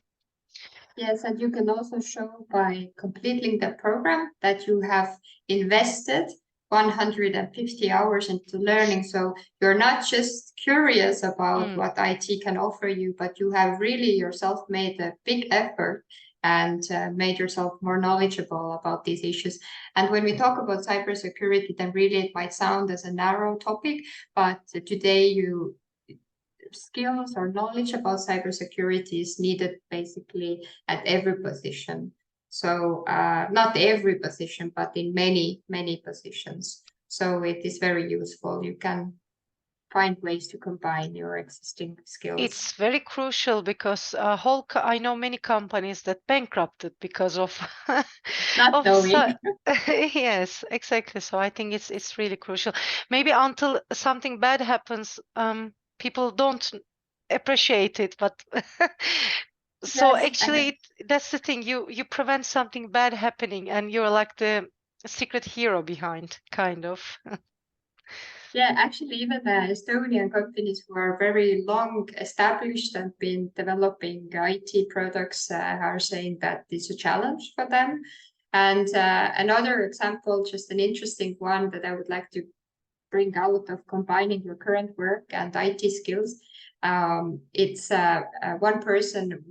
[SPEAKER 1] Yes, and you can also show by completing the program that you have invested 150 hours into learning. So you're not just curious about what IT can offer you, but you have really yourself made a big effort and made yourself more knowledgeable about these issues. And when we talk about cybersecurity, then really it might sound as a narrow topic, but today skills or knowledge about cybersecurity is needed basically at every position. So not every position, but in many positions. So it is very useful. You can find ways to combine your existing skills.
[SPEAKER 2] It's very crucial because I know many companies that bankrupted because of
[SPEAKER 1] not knowing.
[SPEAKER 2] Yes, exactly. So I think it's really crucial. Maybe until something bad happens, people don't appreciate it, but so
[SPEAKER 1] Yes,
[SPEAKER 2] actually that's the thing. You prevent something bad happening, and you're like the secret hero behind, kind of.
[SPEAKER 1] Yeah, actually, even Estonian companies who are very long established and been developing IT products are saying that it's a challenge for them. And another example, just an interesting one that I would like to bring out of combining your current work and IT skills. It's one person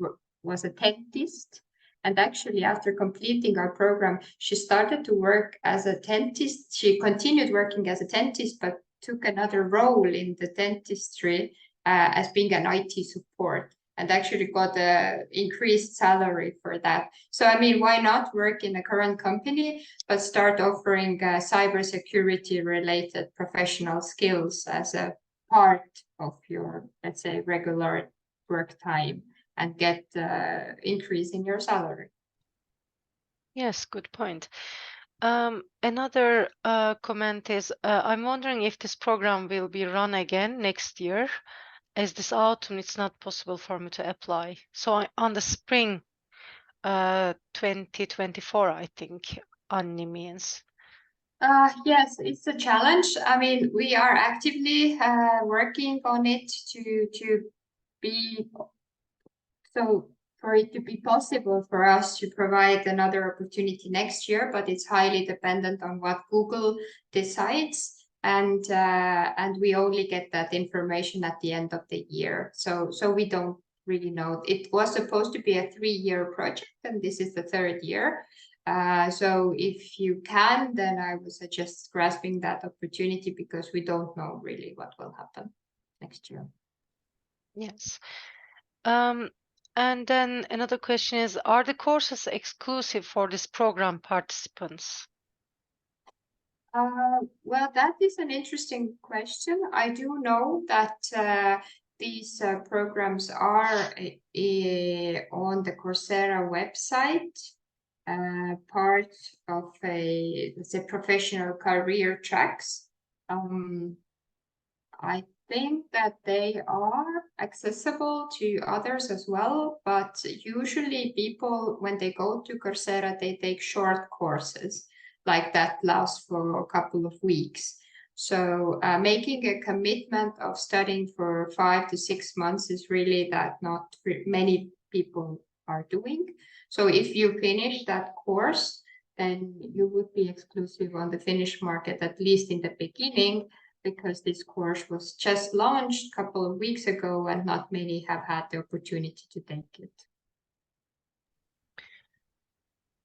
[SPEAKER 1] was a dentist. And actually, after completing our program, she started to work as a dentist. She continued working as a dentist, but took another role in the dentistry as being an IT support and actually got a increased salary for that. So, I mean, why not work in a current company, but start offering cybersecurity related professional skills as a part of your, let's say, regular work time and get increase in your salary.
[SPEAKER 2] Yes, good point. Another comment is, I'm wondering if this program will be run again next year, as this autumn it's not possible for me to apply. So on the spring 2024, I think Anni means.
[SPEAKER 1] Yes, it's a challenge. I mean, we are actively working on it to be so for it to be possible for us to provide another opportunity next year, but it's highly dependent on what Google decides. And we only get that information at the end of the year. So we don't really know. It was supposed to be a 3-year project, and this is the 3rd year. So if you can, then I would suggest grasping that opportunity because we don't know really what will happen next year.
[SPEAKER 2] Yes. And then another question is, are the courses exclusive for this program participants?
[SPEAKER 1] Well, that is an interesting question. I do know that these programs are on the Coursera website, part of let's say, professional career tracks. I think that they are accessible to others as well, but usually people, when they go to Coursera, they take short courses like that last for a couple of weeks. So making a commitment of studying for 5 to 6 months is really that not many people are doing. So if you finish that course, then you would be exclusive on the Finnish market, at least in the beginning, because this course was just launched a couple of weeks ago and not many have had the opportunity to take it.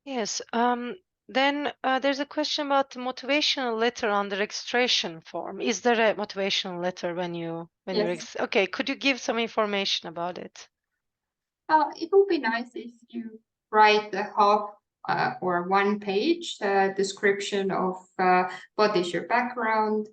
[SPEAKER 2] Yes. Then there's a question about the motivational letter on the registration form. Is there a motivational letter when you
[SPEAKER 1] Yes.
[SPEAKER 2] okay, could you give some information about it?
[SPEAKER 1] It would be nice if you write a half or 1 page description of what is your background,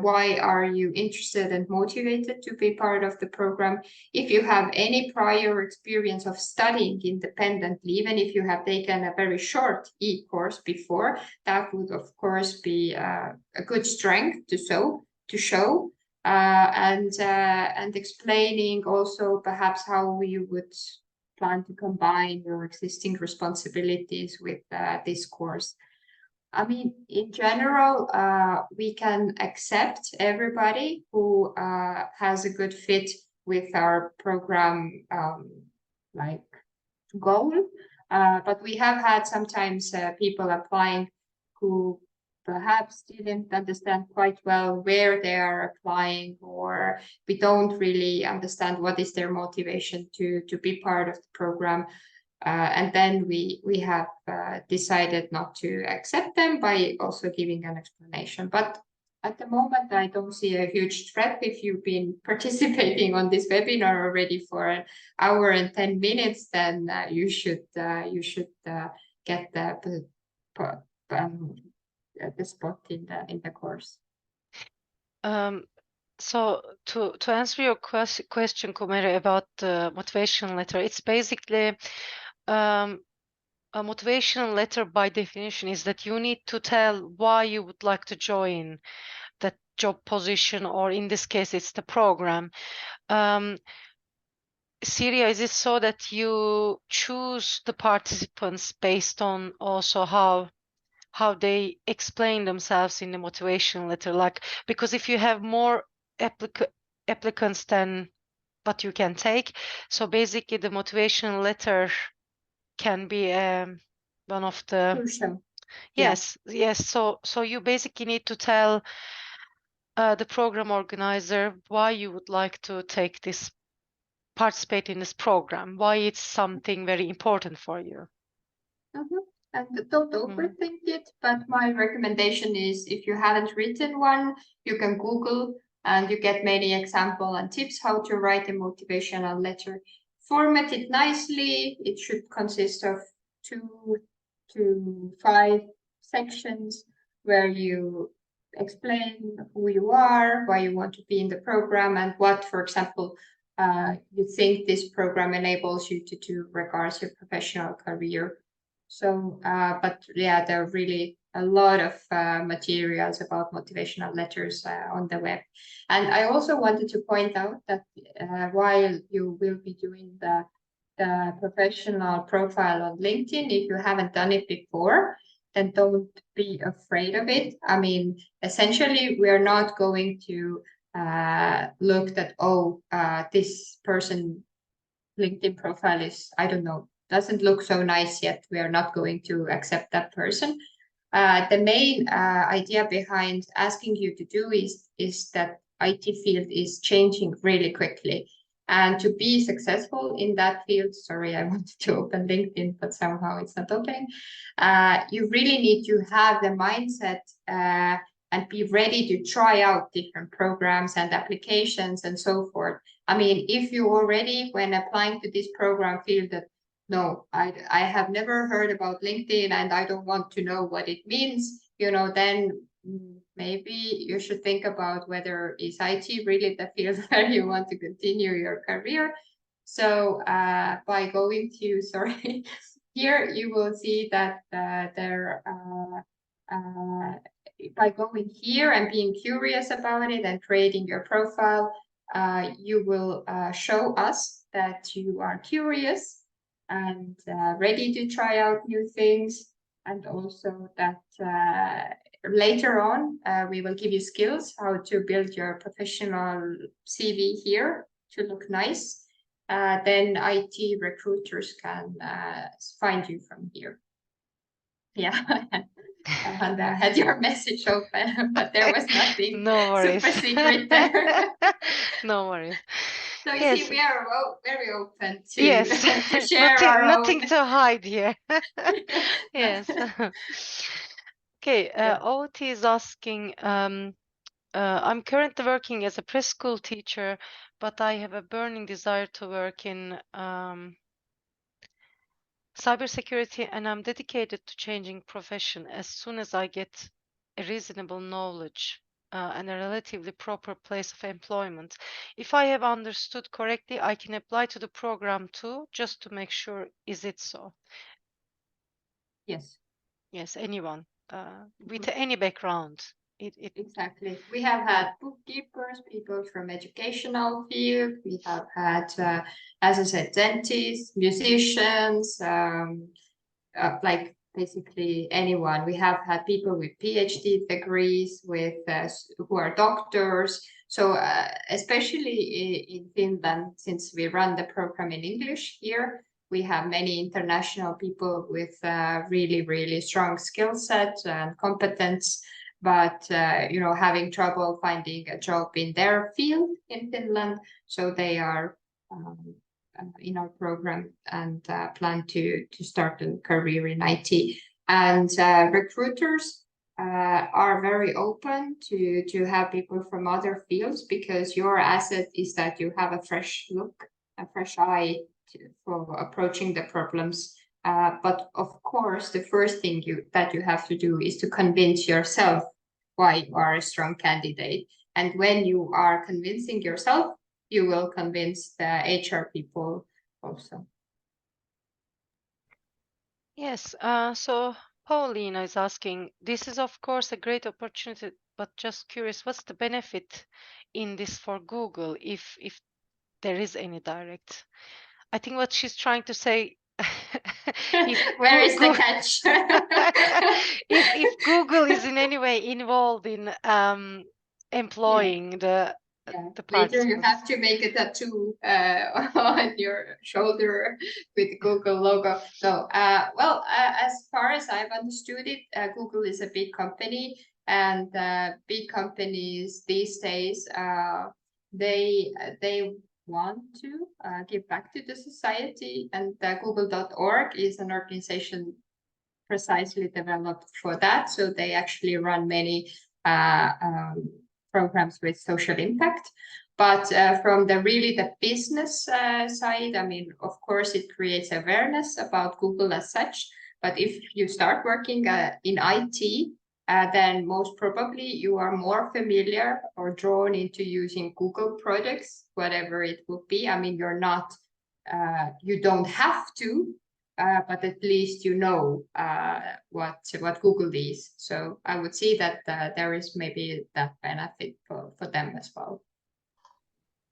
[SPEAKER 1] why are you interested and motivated to be part of the program. If you have any prior experience of studying independently, even if you have taken a very short e-course before, that would of course be a good strength to show. And explaining also perhaps how you would plan to combine your existing responsibilities with this course. I mean, in general, we can accept everybody who has a good fit with our program like goal, but we have had sometimes people applying who perhaps didn't understand quite well where they are applying, or we don't really understand what is their motivation to be part of the program. And then we have decided not to accept them by also giving an explanation. But at the moment, I don't see a huge threat. If you've been participating on this webinar already for an hour and 10 minutes, then you should get the spot in the course.
[SPEAKER 2] So to answer your question, Kumere, about the motivation letter, it's basically a motivation letter by definition is that you need to tell why you would like to join that job position, or in this case, it's the program. Syria, is it so that you choose the participants based on also how they explain themselves in the motivation letter? Like, because if you have more applicants than what you can take, so basically the motivation letter can be one of the
[SPEAKER 1] Crucial.
[SPEAKER 2] yes. So you basically need to tell the program organizer why you would like to participate in this program, why it's something very important for you.
[SPEAKER 1] And don't overthink it, but my recommendation is, if you haven't written one, you can Google and you get many examples and tips how to write a motivational letter. Format it nicely. It should consist of 2 to 5 sections where you explain who you are, why you want to be in the program, and what, for example, you think this program enables you to do regards your professional career. So, but yeah, there are really a lot of materials about motivational letters on the web. And I also wanted to point out that while you will be doing the professional profile on LinkedIn, if you haven't done it before, then don't be afraid of it. I mean, essentially, we are not going to look at, this person LinkedIn profile is, I don't know, doesn't look so nice yet. We are not going to accept that person. The main idea behind asking you to do is that IT field is changing really quickly. And to be successful in that field, sorry, I wanted to open LinkedIn, but somehow it's not opening. You really need to have the mindset and be ready to try out different programs and applications and so forth. I mean, if you already, when applying to this program, feel that, no, I have never heard about LinkedIn and I don't want to know what it means, then maybe you should think about whether is IT really the field where you want to continue your career. So by going to, sorry, here you will see that by going here and being curious about it and creating your profile, you will show us that you are curious and ready to try out new things, and also that later on we will give you skills how to build your professional CV here to look nice. Then IT recruiters can find you from here. Yeah, and I had your message open, but there was nothing
[SPEAKER 2] No worries.
[SPEAKER 1] super secret there.
[SPEAKER 2] No worries.
[SPEAKER 1] So you
[SPEAKER 2] Yes.
[SPEAKER 1] see, we are very open to
[SPEAKER 2] Yes.
[SPEAKER 1] to share our
[SPEAKER 2] Nothing
[SPEAKER 1] own.
[SPEAKER 2] to hide here. Yes. Okay,
[SPEAKER 1] Yeah.
[SPEAKER 2] OT is asking, I'm currently working as a preschool teacher, but I have a burning desire to work in cybersecurity, and I'm dedicated to changing profession as soon as I get a reasonable knowledge and a relatively proper place of employment. If I have understood correctly, I can apply to the program too, just to make sure, is it so?
[SPEAKER 1] Yes.
[SPEAKER 2] Yes, anyone with any background.
[SPEAKER 1] Exactly. We have had bookkeepers, people from educational field. We have had, as I said, dentists, musicians, like basically anyone. We have had people with PhD degrees, with who are doctors. So especially in Finland, since we run the program in English here, we have many international people with really strong skill set and competence, but having trouble finding a job in their field in Finland. So they are in our program and plan to start a career in IT. And recruiters are very open to have people from other fields, because your asset is that you have a fresh look, a fresh eye for approaching the problems. But of course, the first thing that you have to do is to convince yourself why you are a strong candidate. And when you are convincing yourself, you will convince the HR people also.
[SPEAKER 2] Yes, so Paulina is asking, this is of course a great opportunity, but just curious, what's the benefit in this for Google if there is any direct? I think what she's trying to say, if
[SPEAKER 1] Where is the
[SPEAKER 2] Google,
[SPEAKER 1] catch?
[SPEAKER 2] if Google is in any way involved in employing the
[SPEAKER 1] Yeah,
[SPEAKER 2] the
[SPEAKER 1] later you
[SPEAKER 2] participants.
[SPEAKER 1] have to make a tattoo on your shoulder with the Google logo. No, well, as far as I've understood it, Google is a big company, and big companies these days, they want to give back to the society, and Google.org is an organization precisely developed for that. So they actually run many programs with social impact. But from the business side, I mean, of course, it creates awareness about Google as such. But if you start working in IT, then most probably you are more familiar or drawn into using Google products, whatever it would be. I mean, you don't have to, but at least you know what Google is. So I would see that there is maybe that benefit for them as well.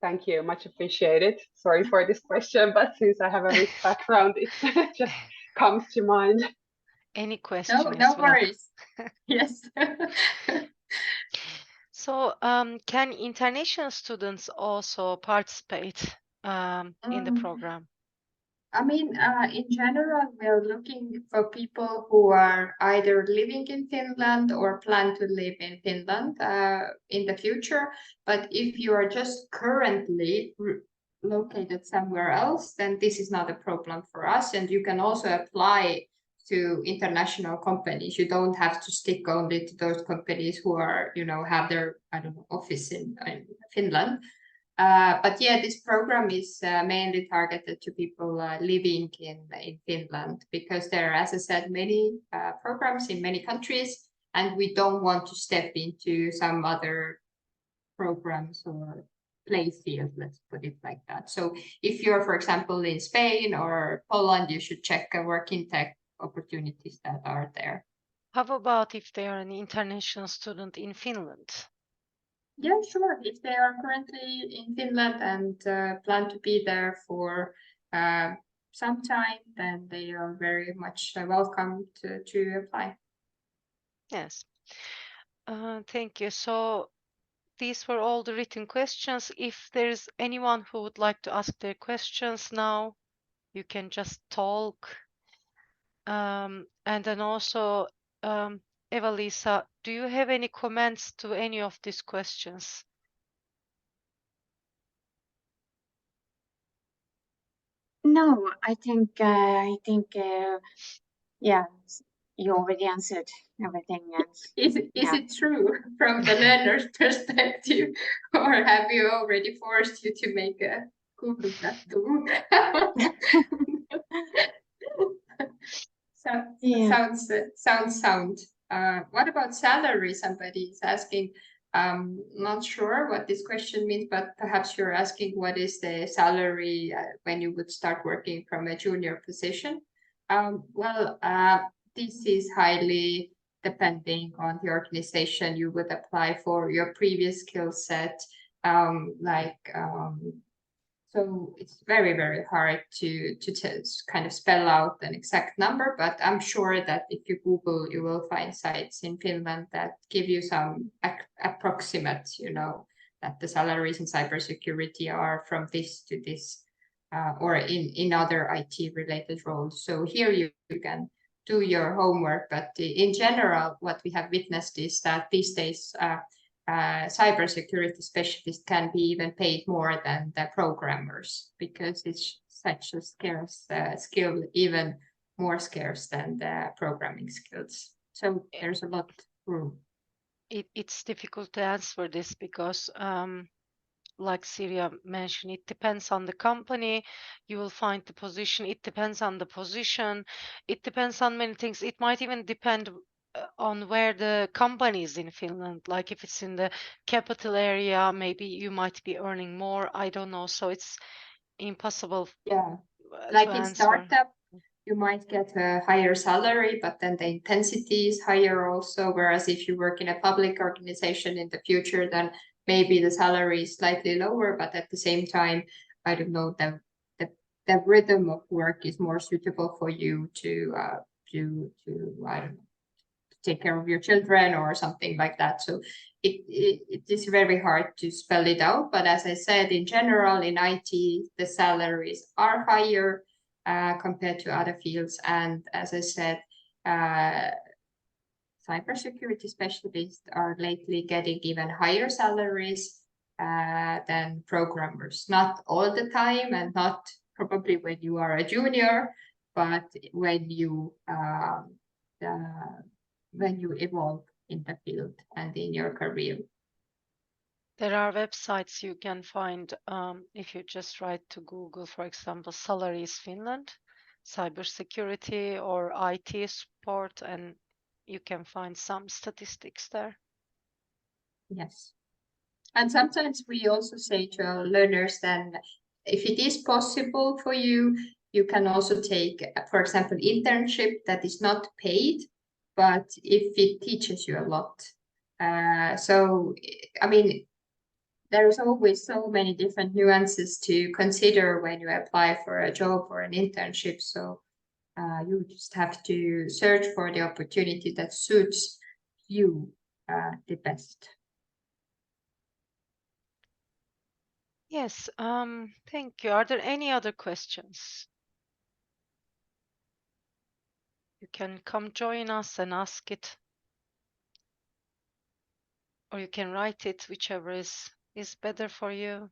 [SPEAKER 4] Thank you, much appreciated. Sorry for this question, but since I have a risk background, it just comes to mind.
[SPEAKER 2] Any question?
[SPEAKER 1] No worries. Yes.
[SPEAKER 2] So, can international students also participate in the program?
[SPEAKER 1] I mean, in general, we're looking for people who are either living in Finland or plan to live in Finland in the future. But if you are just currently located somewhere else, then this is not a problem for us. And you can also apply to international companies. You don't have to stick only to those companies who are, have their, office in Finland. But yeah, this program is mainly targeted to people living in Finland, because there are, as I said, many programs in many countries, and we don't want to step into some other programs or play field, let's put it like that. So if you're, for example, in Spain or Poland, you should check working tech opportunities that are there.
[SPEAKER 2] How about if they are an international student in Finland?
[SPEAKER 1] Yeah, sure. If they are currently in Finland and plan to be there for some time, then they are very much welcome to apply.
[SPEAKER 2] Yes. Thank you. So these were all the written questions. If there's anyone who would like to ask their questions now, you can just talk. And then also, Eva-Lisa, do you have any comments to any of these questions?
[SPEAKER 3] No, I think yeah, you already answered everything. And
[SPEAKER 1] Is
[SPEAKER 3] yeah.
[SPEAKER 1] it true from the learner's perspective, or have you already forced you to make a Google tattoo? So
[SPEAKER 3] Yeah.
[SPEAKER 1] sound. What about salary? Somebody is asking. Not sure what this question means, but perhaps you're asking what is the salary when you would start working from a junior position. Well, this is highly depending on the organization you would apply for, your previous skill set, so it's very, very hard to kind of spell out an exact number, but I'm sure that if you Google, you will find sites in Finland that give you some approximate, that the salaries in cybersecurity are from this to this, or in other IT related roles. So here you can do your homework, but in general, what we have witnessed is that these days, cybersecurity specialists can be even paid more than the programmers because it's such a scarce skill, even more scarce than the programming skills. So there's a lot of room.
[SPEAKER 2] It's difficult to answer this because, like Syria mentioned, it depends on the company. You will find the position. It depends on the position. It depends on many things. It might even depend on where the company is in Finland. Like if it's in the capital area, maybe you might be earning more. I don't know. So it's impossible
[SPEAKER 1] Yeah,
[SPEAKER 2] to
[SPEAKER 1] like in
[SPEAKER 2] answer.
[SPEAKER 1] startup, you might get a higher salary, but then the intensity is higher also. Whereas if you work in a public organization in the future, then maybe the salary is slightly lower, but at the same time, I don't know, the rhythm of work is more suitable for you to I don't know, take care of your children or something like that. So it is very hard to spell it out. But as I said, in general, in IT, the salaries are higher compared to other fields. And as I said, cybersecurity specialists are lately getting even higher salaries than programmers. Not all the time, and not probably when you are a junior, but when you evolve in the field and in your career.
[SPEAKER 2] There are websites you can find if you just write to Google, for example, salaries Finland, cybersecurity or IT support, and you can find some statistics there.
[SPEAKER 1] Yes. And sometimes we also say to our learners then, if it is possible for you, you can also take, for example, internship that is not paid, but if it teaches you a lot. So, I mean, there's always so many different nuances to consider when you apply for a job or an internship. So you just have to search for the opportunity that suits you the best.
[SPEAKER 2] Yes, thank you. Are there any other questions? You can come join us and ask it. Or you can write it, whichever is better for you.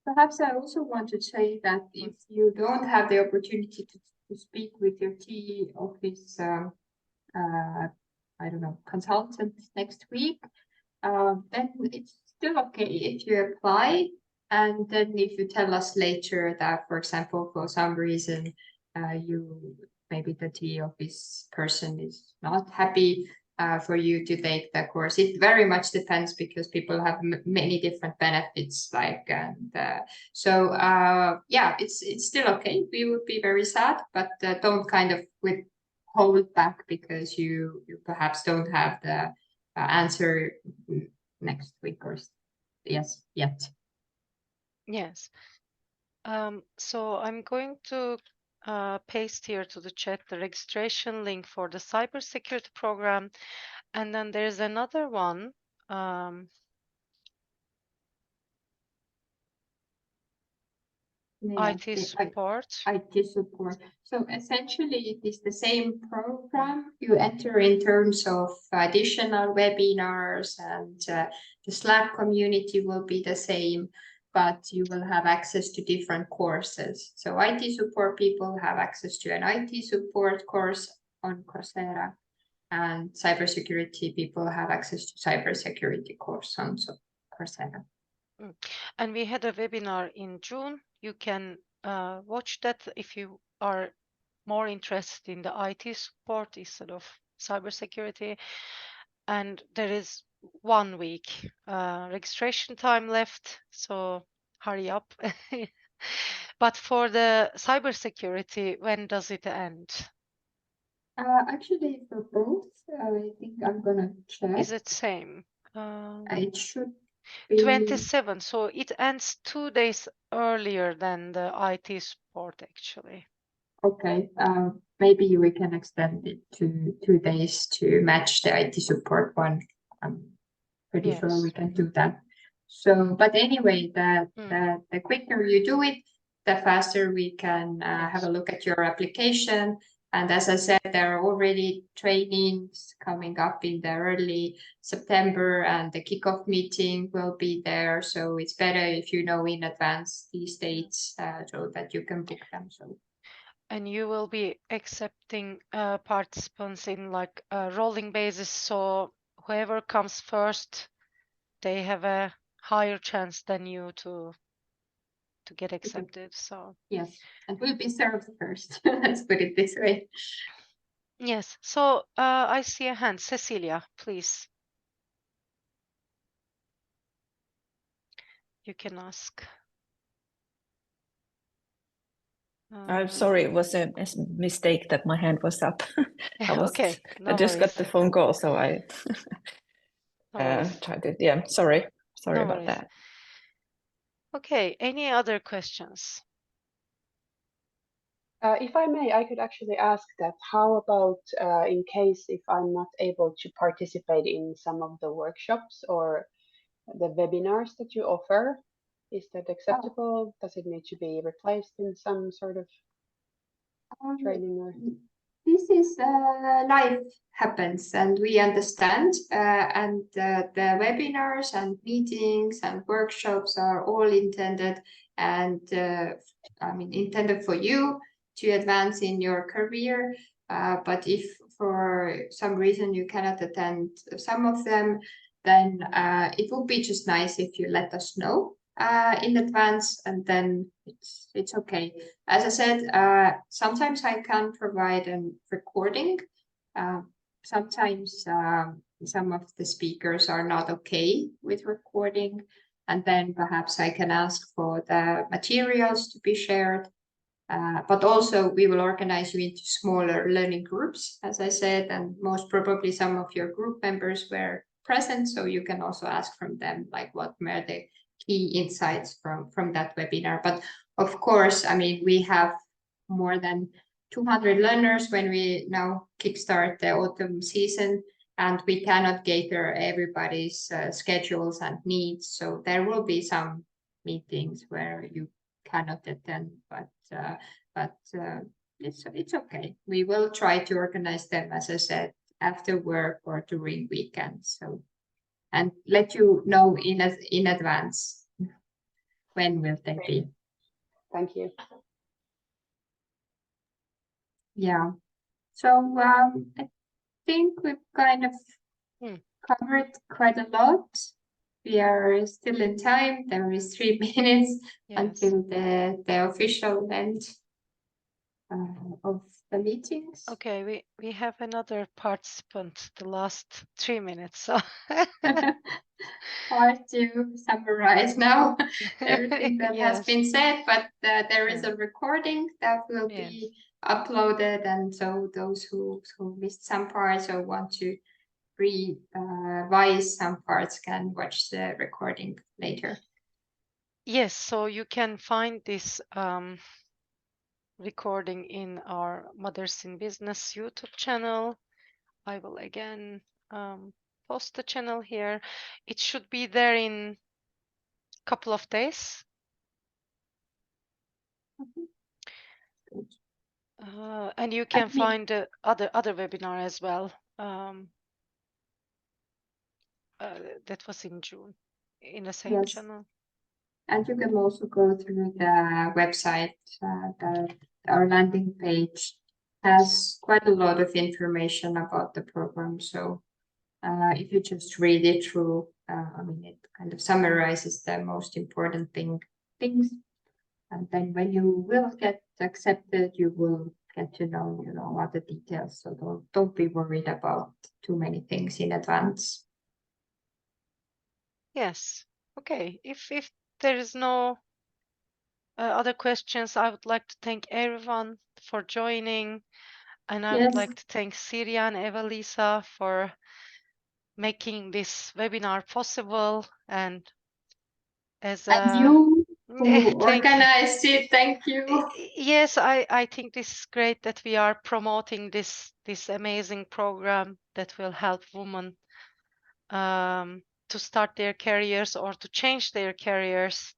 [SPEAKER 1] Perhaps I also want to say that if you don't have the opportunity to speak with your TE office, I don't know, consultant next week, then it's still okay if you apply. And then if you tell us later that, for example, for some reason, maybe the TE office person is not happy for you to take the course. It very much depends because people have many different benefits, yeah, it's still okay. We would be very sad, but don't kind of hold back because you perhaps don't have the answer next week or yet.
[SPEAKER 2] Yes. So I'm going to paste here to the chat the registration link for the cybersecurity program. And then there's another one.
[SPEAKER 1] Yeah,
[SPEAKER 2] IT support.
[SPEAKER 1] IT support. So essentially, it is the same program you enter in terms of additional webinars, and the Slack community will be the same, but you will have access to different courses. So IT support people have access to an IT support course on Coursera, and cybersecurity people have access to cybersecurity course on Coursera.
[SPEAKER 2] And we had a webinar in June. You can watch that if you are more interested in the IT support instead of cybersecurity. And there is 1 week registration time left, so hurry up. But for the cybersecurity, when does it end?
[SPEAKER 1] Actually, for both, I think I'm gonna check.
[SPEAKER 2] Is it same?
[SPEAKER 1] It should be
[SPEAKER 2] 27, so it ends 2 days earlier than the IT support actually.
[SPEAKER 1] okay. Maybe we can extend it to 2 days to match the IT support one. I'm pretty sure we
[SPEAKER 2] Yes.
[SPEAKER 1] can do that. So, but anyway, the quicker you do it, the faster we can have
[SPEAKER 2] Yes.
[SPEAKER 1] a look at your application. And as I said, there are already trainings coming up in the early September, and the kickoff meeting will be there. So it's better if you know in advance these dates so that you can book them. So.
[SPEAKER 2] And you will be accepting participants in like a rolling basis. So whoever comes first, they have a higher chance than you to get accepted. So
[SPEAKER 1] Yes, and we'll be served first. Let's put it this way.
[SPEAKER 2] yes. So I see a hand. Cecilia, please. You can ask.
[SPEAKER 5] I'm sorry, it was a mistake that my hand was up.
[SPEAKER 2] Okay, no
[SPEAKER 5] I just
[SPEAKER 2] worries.
[SPEAKER 5] got the phone call, so I
[SPEAKER 2] No worries.
[SPEAKER 5] tried it. Yeah, sorry
[SPEAKER 2] No
[SPEAKER 5] about
[SPEAKER 2] worries.
[SPEAKER 5] that.
[SPEAKER 2] Okay, any other questions?
[SPEAKER 4] If I may, I could actually ask that. How about in case if I'm not able to participate in some of the workshops or the webinars that you offer? Is that acceptable? Does it need to be replaced in some sort of training? Or...
[SPEAKER 1] This is life happens, and we understand. And the webinars and meetings and workshops are all intended, and intended for you to advance in your career. But if for some reason you cannot attend some of them, then it would be just nice if you let us know in advance, and then it's okay. As I said, sometimes I can provide a recording. Sometimes some of the speakers are not okay with recording, and then perhaps I can ask for the materials to be shared. But also we will organize you into smaller learning groups, as I said, and most probably some of your group members were present, so you can also ask from them like what were the key insights from that webinar. But of course, I mean, we have more than 200 learners when we now kickstart the autumn season, and we cannot cater everybody's schedules and needs. So there will be some meetings where you cannot attend, but it's okay. We will try to organize them, as I said, after work or during weekends. So, and let you know in advance when will they be.
[SPEAKER 4] Thank you.
[SPEAKER 1] Yeah. So I think we've kind of covered quite a lot. We are still in time. There is 3 minutes until the official end of the meetings.
[SPEAKER 2] Okay, we have another participant, the last 3 minutes. So
[SPEAKER 1] hard to summarize now everything that has been said, but there is a recording that will be uploaded, and so those who missed some parts or want to revise some parts can watch the recording later.
[SPEAKER 2] Yes, so you can find this recording in our Mothers in Business YouTube channel. I will again post the channel here. It should be there in a couple of days. And you can
[SPEAKER 3] me-
[SPEAKER 2] find other webinar as well. That was in June in the same
[SPEAKER 1] Yes.
[SPEAKER 2] channel.
[SPEAKER 1] And you can also go through the website. Our landing page has quite a lot of information about the program. So if you just read it through, I mean, it kind of summarizes the most important things. And then when you will get accepted, you will get to know, all the details. So don't be worried about too many things in advance.
[SPEAKER 2] Yes. Okay. If there is no other questions, I would like to thank everyone for joining, and I would
[SPEAKER 1] Yes.
[SPEAKER 2] like to thank Sirja and Eva-Lisa for making this webinar possible. And as
[SPEAKER 1] And you who
[SPEAKER 2] thank you.
[SPEAKER 1] organized it, thank you.
[SPEAKER 2] Yes, I think this is great that we are promoting this amazing program that will help women to start their careers or to change their careers.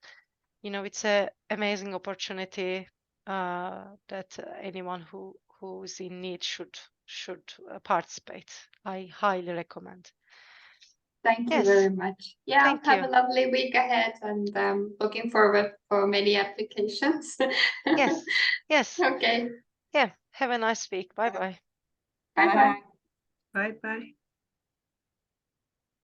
[SPEAKER 2] It's an amazing opportunity that anyone who is in need should participate. I highly recommend.
[SPEAKER 1] Thank you
[SPEAKER 2] Yes.
[SPEAKER 1] very much. Yeah,
[SPEAKER 2] Thank
[SPEAKER 1] have
[SPEAKER 2] you.
[SPEAKER 1] a lovely week ahead, and looking forward for many applications.
[SPEAKER 2] Yes. Yes.
[SPEAKER 1] Okay.
[SPEAKER 2] Yeah. Have a nice week. Bye bye.
[SPEAKER 1] Bye bye.
[SPEAKER 5] Bye bye.